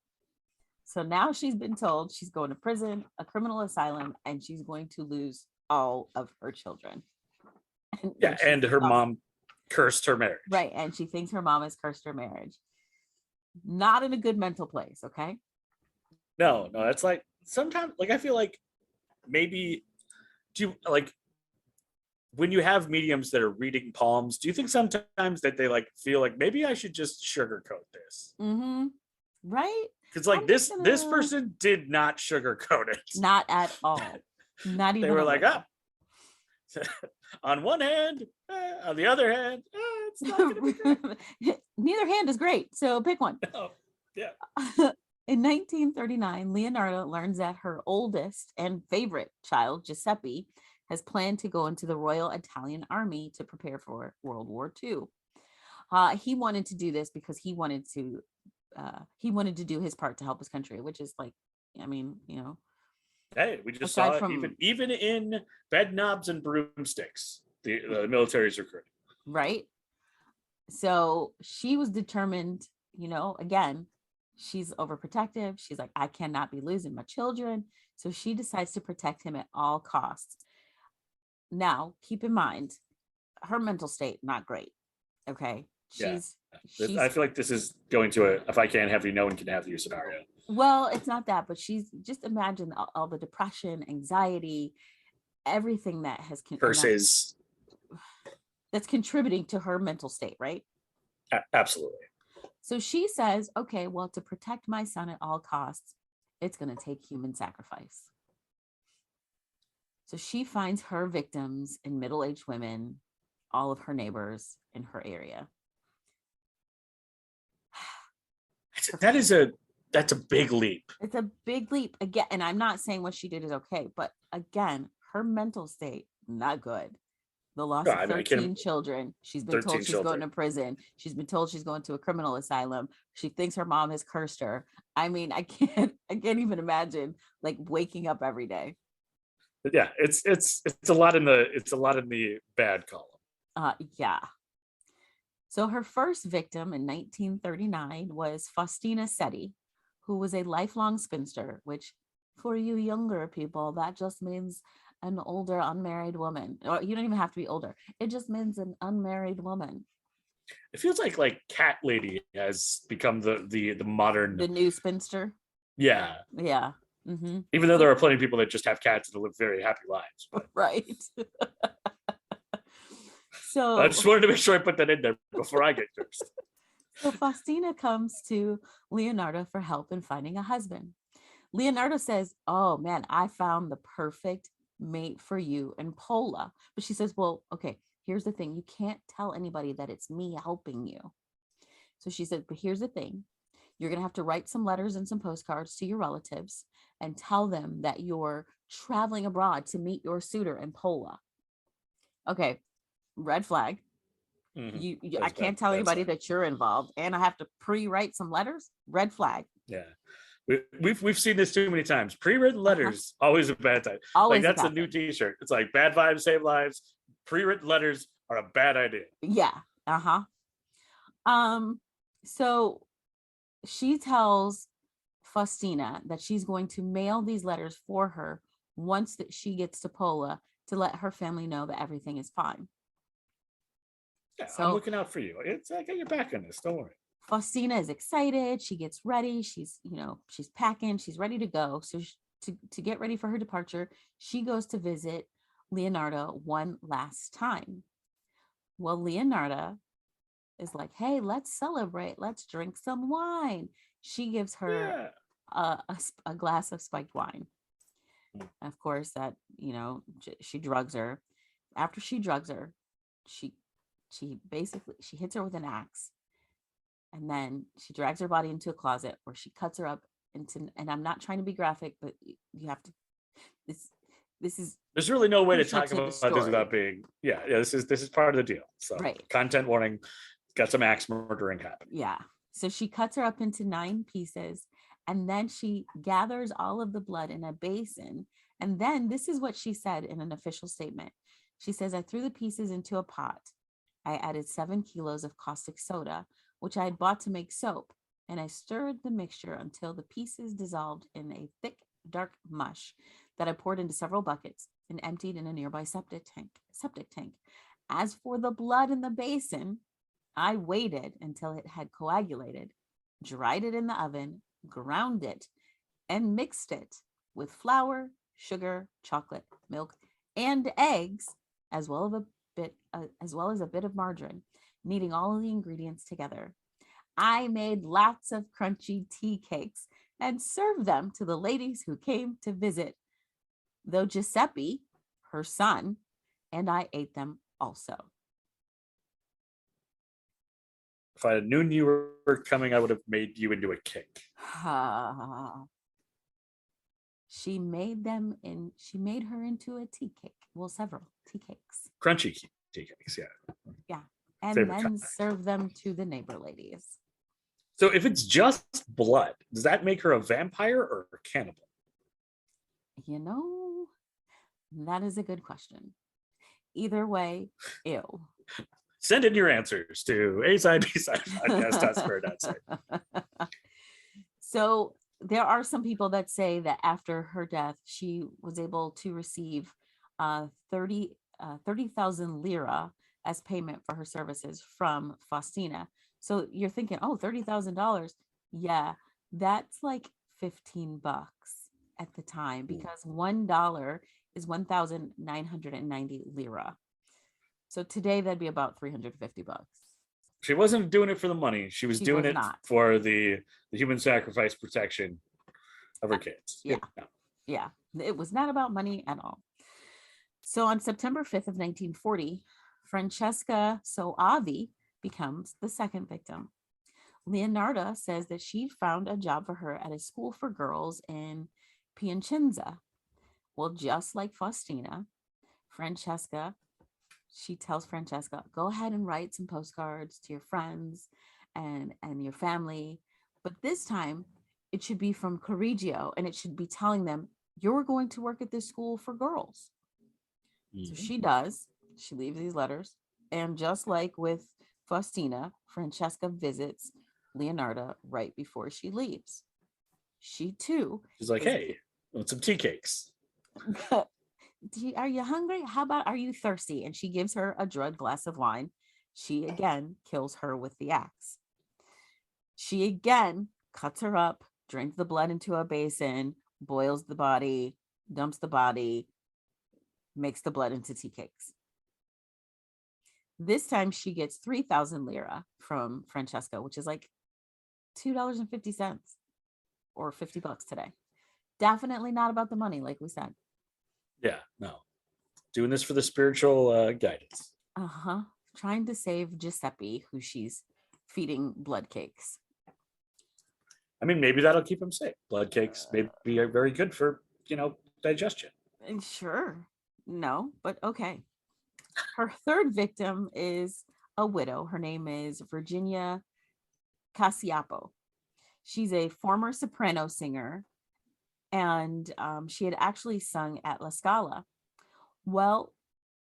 So now she's been told she's going to prison, a criminal asylum, and she's going to lose all of her children. And her mom cursed her marriage. Right. And she thinks her mom has cursed her marriage. Not in a good mental place. Okay. No, that's like sometimes, like, I feel like maybe when you have mediums that are reading palms, do you think sometimes that they like feel like maybe I should just sugarcoat this? Mm-hmm. Right. Because like this person did not sugarcoat it. Not at all. Not even. They were like, on one hand, on the other hand, it's not gonna be great. Neither hand is great, so pick one. Oh, yeah. In 1939, Leonarda learns that her oldest and favorite child, Giuseppe, has planned to go into the Royal Italian Army to prepare for World War II. He wanted to do this because he wanted to do his part to help his country, which is like, I mean, you know. Hey, we just saw it even in Bedknobs and Broomsticks, the military's recruiting. Right. So she was determined, you know, again, she's overprotective. She's like, I cannot be losing my children. So she decides to protect him at all costs. Now, keep in mind, her mental state, not great. Okay. I feel like this is going to if I can't have you, no one can have you scenario. Well, it's not that, but she's just imagine all the depression, anxiety, everything that has that's contributing to her mental state, right? Absolutely. So she says, okay, well, to protect my son at all costs, it's going to take human sacrifice. So she finds her victims in middle-aged women, all of her neighbors in her area. That's a big leap. It's a big leap again. And I'm not saying what she did is okay, but again, her mental state, not good. The loss of 13 children. She's been told she's going to prison. She's been told she's going to a criminal asylum. She thinks her mom has cursed her. I mean, I can't even imagine like waking up every day. Yeah, it's a lot in the bad column. Yeah. So her first victim in 1939 was Faustina Setti, who was a lifelong spinster, which for you younger people, that just means an older unmarried woman. Or you don't even have to be older. It just means an unmarried woman. It feels like cat lady has become the modern, the new spinster. Yeah. Yeah. Mm-hmm. Even though there are plenty of people that just have cats that live very happy lives. But. Right. So I just wanted to make sure I put that in there before I get cursed. So Faustina comes to Leonarda for help in finding a husband. Leonarda says, oh man, I found the perfect mate for you in Pola. But she says, well, okay, here's the thing. You can't tell anybody that it's me helping you. So she said, but here's the thing. You're going to have to write some letters and some postcards to your relatives and tell them that you're traveling abroad to meet your suitor in Pola. Okay, red flag. Mm-hmm. I can't tell anybody that you're involved, and I have to pre-write some letters. Red flag. Yeah, we've seen this too many times. Pre-written letters, always a bad time. Always like that's a new T-shirt. It's like bad vibes save lives. Pre-written letters are a bad idea. Yeah. So she tells Faustina that she's going to mail these letters for her once that she gets to Pola to let her family know that everything is fine. Yeah, so, I'm looking out for you. I got your back on this. Don't worry. Faustina is excited. She gets ready. She's packing. She's ready to go. So to get ready for her departure, she goes to visit Leonarda one last time. Well, Leonarda is like, hey, let's celebrate. Let's drink some wine. She gives her a glass of spiked wine. Of course, that, she drugs her. After she drugs her, she hits her with an axe. And then she drags her body into a closet where she cuts her up into, and I'm not trying to be graphic, but you have to, this is, there's really no way to talk about this without being, this is part of the deal. So right. Content warning, got some axe murdering happening. Yeah. So she cuts her up into 9 pieces, and then she gathers all of the blood in a basin. And then this is what she said in an official statement. She says, I threw the pieces into a pot. I added 7 kilos of caustic soda, which I had bought to make soap, and I stirred the mixture until the pieces dissolved in a thick, dark mush that I poured into several buckets and emptied in a nearby septic tank. As for the blood in the basin, I waited until it had coagulated, dried it in the oven, ground it, and mixed it with flour, sugar, chocolate, milk, and eggs, as well as a bit of margarine, kneading all of the ingredients together. I made lots of crunchy tea cakes and served them to the ladies who came to visit, though Giuseppe, her son, and I ate them also. If I had known you were coming, I would have made you into a cake. She made her into a tea cake. Well, several tea cakes. Crunchy tea cakes, yeah. Yeah. And then serve them to the neighbor ladies. So if it's just blood, does that make her a vampire or a cannibal? That is a good question. Either way, ew. Send in your answers to aside-bside-podcast.square.site. So there are some people that say that after her death, she was able to receive 30,000 lira as payment for her services from Faustina. So you're thinking, oh, $30,000. Yeah, that's like $15 at the time, because $1 is 1,990 lira. So today that'd be about $350. She wasn't doing it for the money. She was doing it for the human sacrifice protection of her kids. Yeah. It was not about money at all. So on September 5th of 1940, Francesca Soavi becomes the second victim. Leonarda says that she found a job for her at a school for girls in Piacenza. Well, just like Faustina, she tells Francesca, go ahead and write some postcards to your friends and your family. But this time it should be from Correggio, and it should be telling them, you're going to work at this school for girls. Mm-hmm. So she does. She leaves these letters. And just like with Faustina, Francesca visits Leonarda right before she leaves. She too. She's like, hey, want some tea cakes? Are you hungry? How about, are you thirsty? And she gives her a drugged glass of wine. She again kills her with the axe. She again cuts her up, drinks the blood into a basin, boils the body, dumps the body, makes the blood into tea cakes. This time she gets 3,000 lira from Francesca, which is like $2.50 or $50 today. Definitely not about the money, like we said. Yeah, no. Doing this for the spiritual guidance. Trying to save Giuseppe, who she's feeding blood cakes. I mean, maybe that'll keep him safe. Blood cakes maybe are very good for, digestion. Sure. No, but okay. Her third victim is a widow. Her name is Virginia Caciapo. She's a former soprano singer, and she had actually sung at La Scala. Well,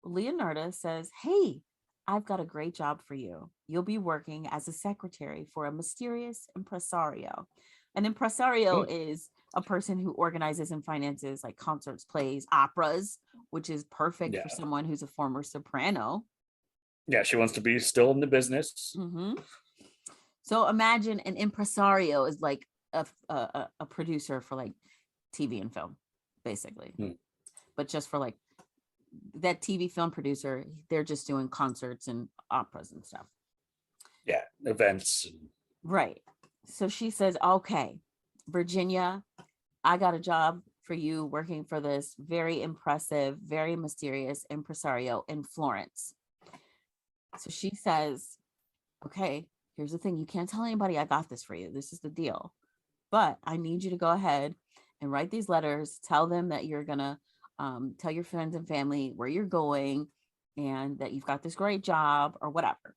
Leonarda says, hey, I've got a great job for you. You'll be working as a secretary for a mysterious impresario An impresario is a person who organizes and finances like concerts, plays, operas, which is perfect for someone who's a former soprano. Yeah, she wants to be still in the business. Mm-hmm. So imagine an impresario is like a producer for like TV and film, basically. But just for like that TV film producer, they're just doing concerts and operas and stuff. Yeah, events. Right. So she says, okay, Virginia, I got a job for you working for this very impressive, very mysterious impresario in Florence. So she says, okay, here's the thing. You can't tell anybody I got this for you. This is the deal. But I need you to go ahead and write these letters. Tell them that you're going to tell your friends and family where you're going and that you've got this great job or whatever.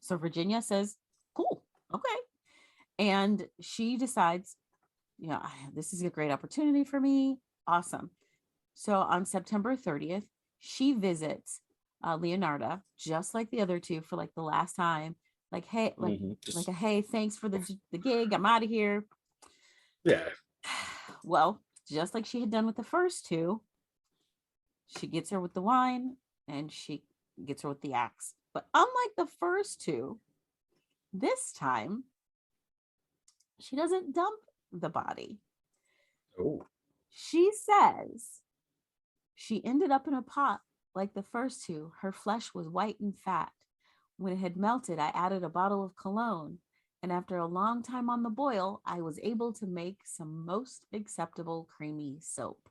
So Virginia says, cool. Okay. And she decides, this is a great opportunity for me. Awesome. So on September 30th, she visits Leonarda, just like the other two, for like the last time. Like, hey, hey, thanks for the gig. I'm out of here. Yeah. Well, just like she had done with the first two, she gets her with the wine and she gets her with the axe. But unlike the first two, this time she doesn't dump the body. Oh. She says she ended up in a pot like the first two. Her flesh was white and fat. When it had melted, I added a bottle of cologne. And after a long time on the boil, I was able to make some most acceptable creamy soap.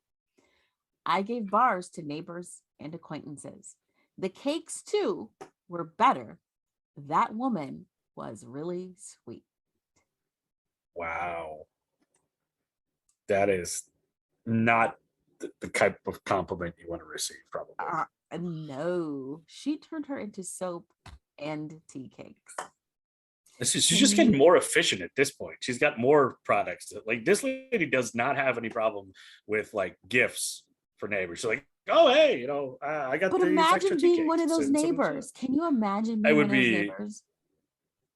I gave bars to neighbors and acquaintances. The cakes, too, were better. That woman was really sweet. Wow. That is not the type of compliment you want to receive, probably. No. She turned her into soap and tea cakes. She's just getting more efficient at this point. She's got more products. Like, this lady does not have any problem with like gifts for neighbors. So like, oh hey, I got. But imagine being one of those neighbors. Can you imagine being one of those neighbors?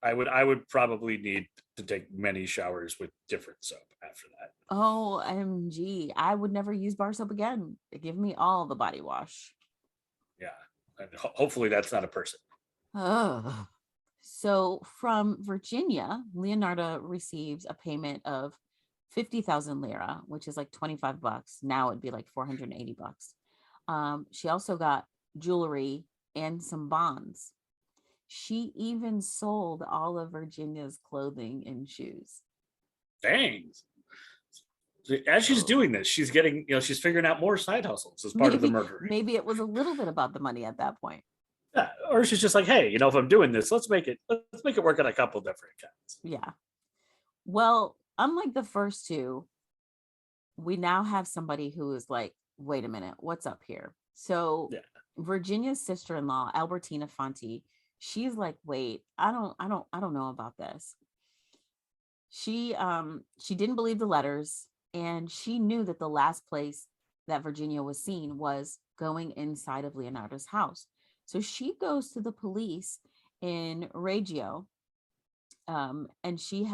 I would probably need to take many showers with different soap after that. Oh, OMG. I would never use bar soap again. Give me all the body wash. Yeah. And hopefully that's not a person. Oh. So from Virginia, Leonarda receives a payment of 50,000 lira, which is like $25. Now it'd be like $480. She also got jewelry and some bonds. She even sold all of Virginia's clothing and shoes. Dang. As she's doing this, she's getting, she's figuring out more side hustles as part of the murder. Maybe it was a little bit about the money at that point. Yeah, or she's just like, hey, if I'm doing this, let's make it work on a couple different accounts. Yeah. Well, unlike the first two, we now have somebody who is like, wait a minute, what's up here? So Virginia's sister-in-law, Albertina Fonti, she's like, wait, I don't know about this. She didn't believe the letters, and she knew that the last place that Virginia was seen was going inside of Leonardo's house. So she goes to the police in Reggio, and she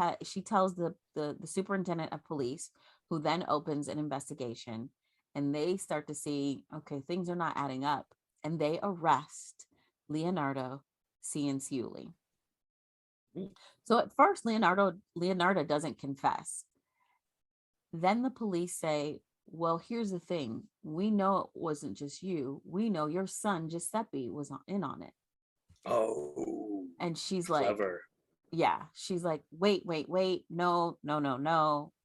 tells the superintendent of police, who then opens an investigation, and they start to see, okay, things are not adding up, and they arrest Leonarda Cianciulli. So at first, Leonarda doesn't confess. Then the police say, well, here's the thing. We know it wasn't just you. We know your son, Giuseppe, was in on it. Oh. And she's clever. She's like, wait. No.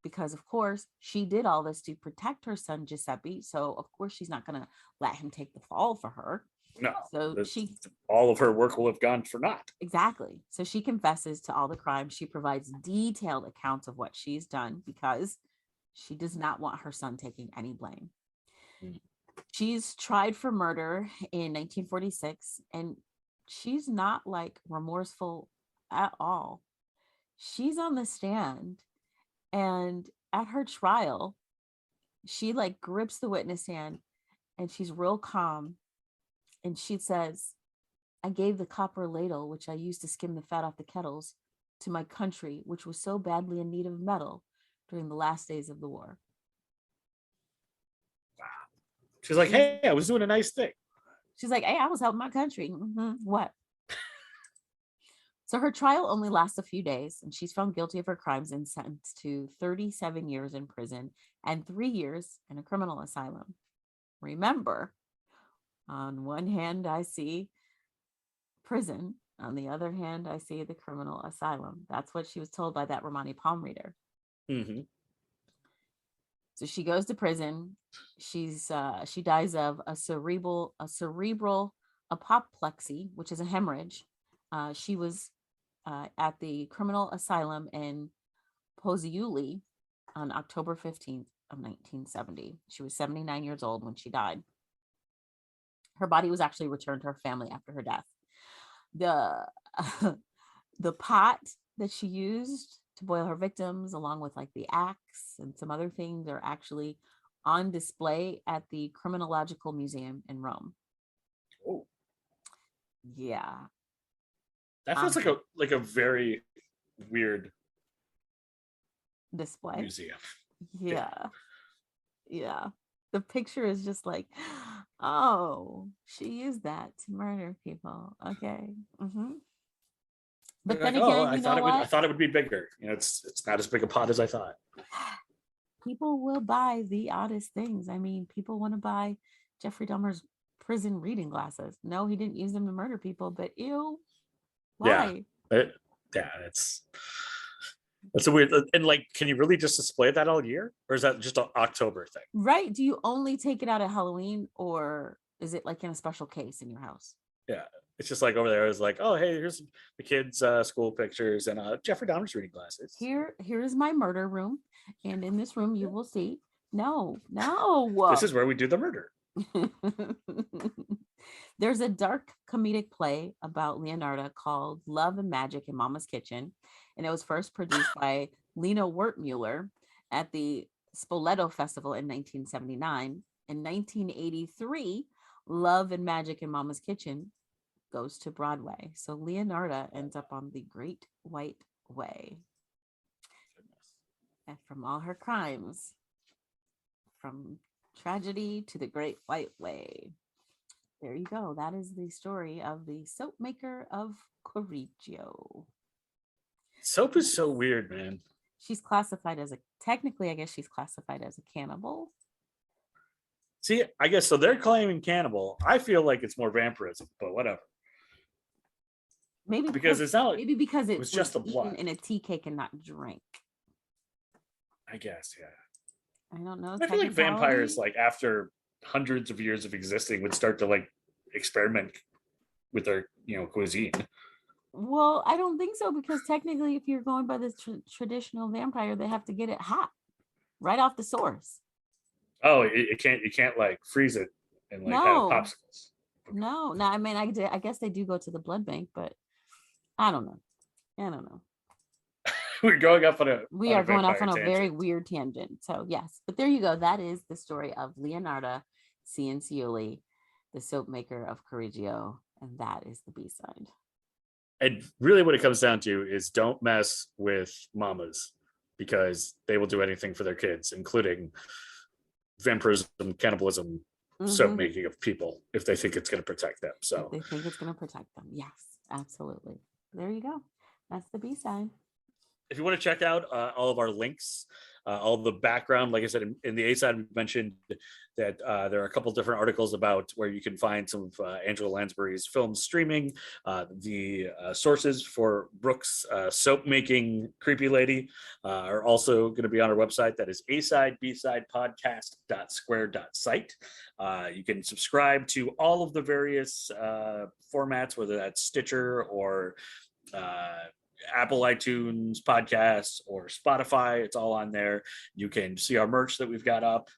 Because, of course, she did all this to protect her son, Giuseppe. So, of course, she's not going to let him take the fall for her. No. So all of her work will have gone for naught. Exactly. So she confesses to all the crimes. She provides detailed accounts of what she's done because she does not want her son taking any blame. She's tried for murder in 1946, and she's not like remorseful at all. She's on the stand, and at her trial, she like grips the witness stand, and she's real calm. And she says, I gave the copper ladle, which I used to skim the fat off the kettles, to my country, which was so badly in need of metal during the last days of the war. Wow. She's like, hey, I was doing a nice thing. She's like, hey, I was helping my country. Mm-hmm. What? So her trial only lasts a few days, and she's found guilty of her crimes and sentenced to 37 years in prison and 3 years in a criminal asylum. Remember, on one hand, I see prison. On the other hand, I see the criminal asylum. That's what she was told by that Romani palm reader. Mm-hmm. So she goes to prison. She dies of a cerebral apoplexy, which is a hemorrhage. She was at the criminal asylum in Pozzuoli on October 15th of 1970. She was 79 years old when she died. Her body was actually returned to her family after her death. The pot that she used to boil her victims, along with like the axe and some other things, are actually on display at the Criminological Museum in Rome. Oh, yeah, that feels like a very weird display museum. Yeah. The picture is just like, oh, she used that to murder people. Okay. Mm-hmm. But then again, I thought it would be bigger. It's not as big a pot as I thought. People will buy the oddest things. I mean, people want to buy Jeffrey Dahmer's prison reading glasses. No, he didn't use them to murder people, but ew. Why? That's a weird. And like, can you really just display that all year, or is that just an October thing? Right. Do you only take it out at Halloween, or is it like in a special case in your house? Yeah. It's just like over there. It's like, oh, hey, here's the kids' school pictures and Jeffrey Dahmer's reading glasses. Here is my murder room, and in this room you will see. No. This is where we do the murder. There's a dark comedic play about Leonarda called Love and Magic in Mama's Kitchen, and it was first produced by Lena Wertmuller at the Spoleto Festival in 1979. In 1983, Love and Magic in Mama's Kitchen goes to Broadway. So Leonarda ends up on the Great White Way. And from all her crimes, from tragedy to the Great White Way. There you go. That is the story of the soap maker of Correggio. Soap is so weird, man. She's classified as technically, I guess she's classified as a cannibal. See, I guess so. They're claiming cannibal. I feel like it's more vampirism, but whatever. Maybe because it's not. Maybe because it was just the blood in a tea cake and not drink. I guess, yeah. I don't know. I feel like vampires, like after hundreds of years of existing, would start to like experiment with their, cuisine. Well, I don't think so, because technically, if you're going by this traditional vampire, they have to get it hot, right off the source. Oh, you can't like freeze it and like have popsicles. No. I mean, I guess they do go to the blood bank, but I don't know. We're going off we are going off on a very weird tangent. So yes, but there you go. That is the story of Leonarda Cianciulli, the soap maker of Correggio, and that is the B-side. And really what it comes down to is don't mess with mamas, because they will do anything for their kids, including vampirism, cannibalism, soap making of people, if they think it's going to protect them. So if they think it's going to protect them. Yes, absolutely. There you go. That's the B-side. If you want to check out all of our links, all the background, like I said, in the A-side, we mentioned that there are a couple different articles about where you can find some of Angela Lansbury's films streaming. The sources for Brooke's soap making creepy lady are also going to be on our website. That is A-side, B-side podcast.square.site. You can subscribe to all of the various formats, whether that's Stitcher or Apple iTunes podcasts or Spotify. It's all on there. You can see our merch that we've got up.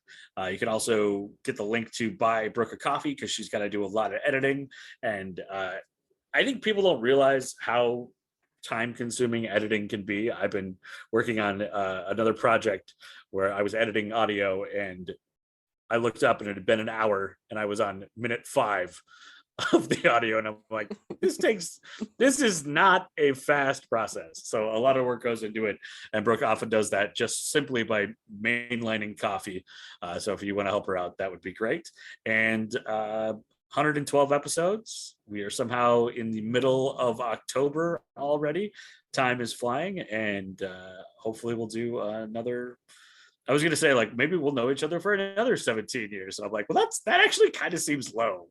You can also get the link to buy Brooke a coffee, because she's got to do a lot of editing. And I think people don't realize how time consuming editing can be. I've been working on another project where I was editing audio, and I looked up and it had been an hour and I was on minute 5 of the audio, and I'm like, this is not a fast process. So a lot of work goes into it, and Brooke often does that just simply by mainlining coffee. So if you want to help her out, that would be great. And 112 episodes. We are somehow in the middle of October already. Time is flying, and hopefully we'll do another. I was going to say, like, maybe we'll know each other for another 17 years. And I'm like, well, that actually kind of seems low.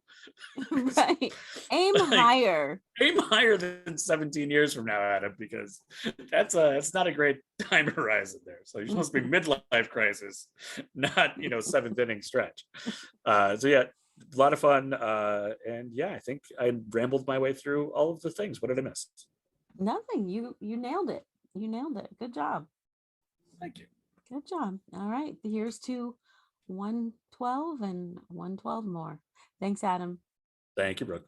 Right. Aim like, higher. Aim higher than 17 years from now, Adam, because it's not a great time horizon there. So you're supposed to be midlife crisis, not, seventh inning stretch. So yeah, a lot of fun. And yeah, I think I rambled my way through all of the things. What did I miss? Nothing. You nailed it. You nailed it. Good job. Thank you. Good job. All right. Here's to 112 and 112 more. Thanks, Adam. Thank you, Brooke.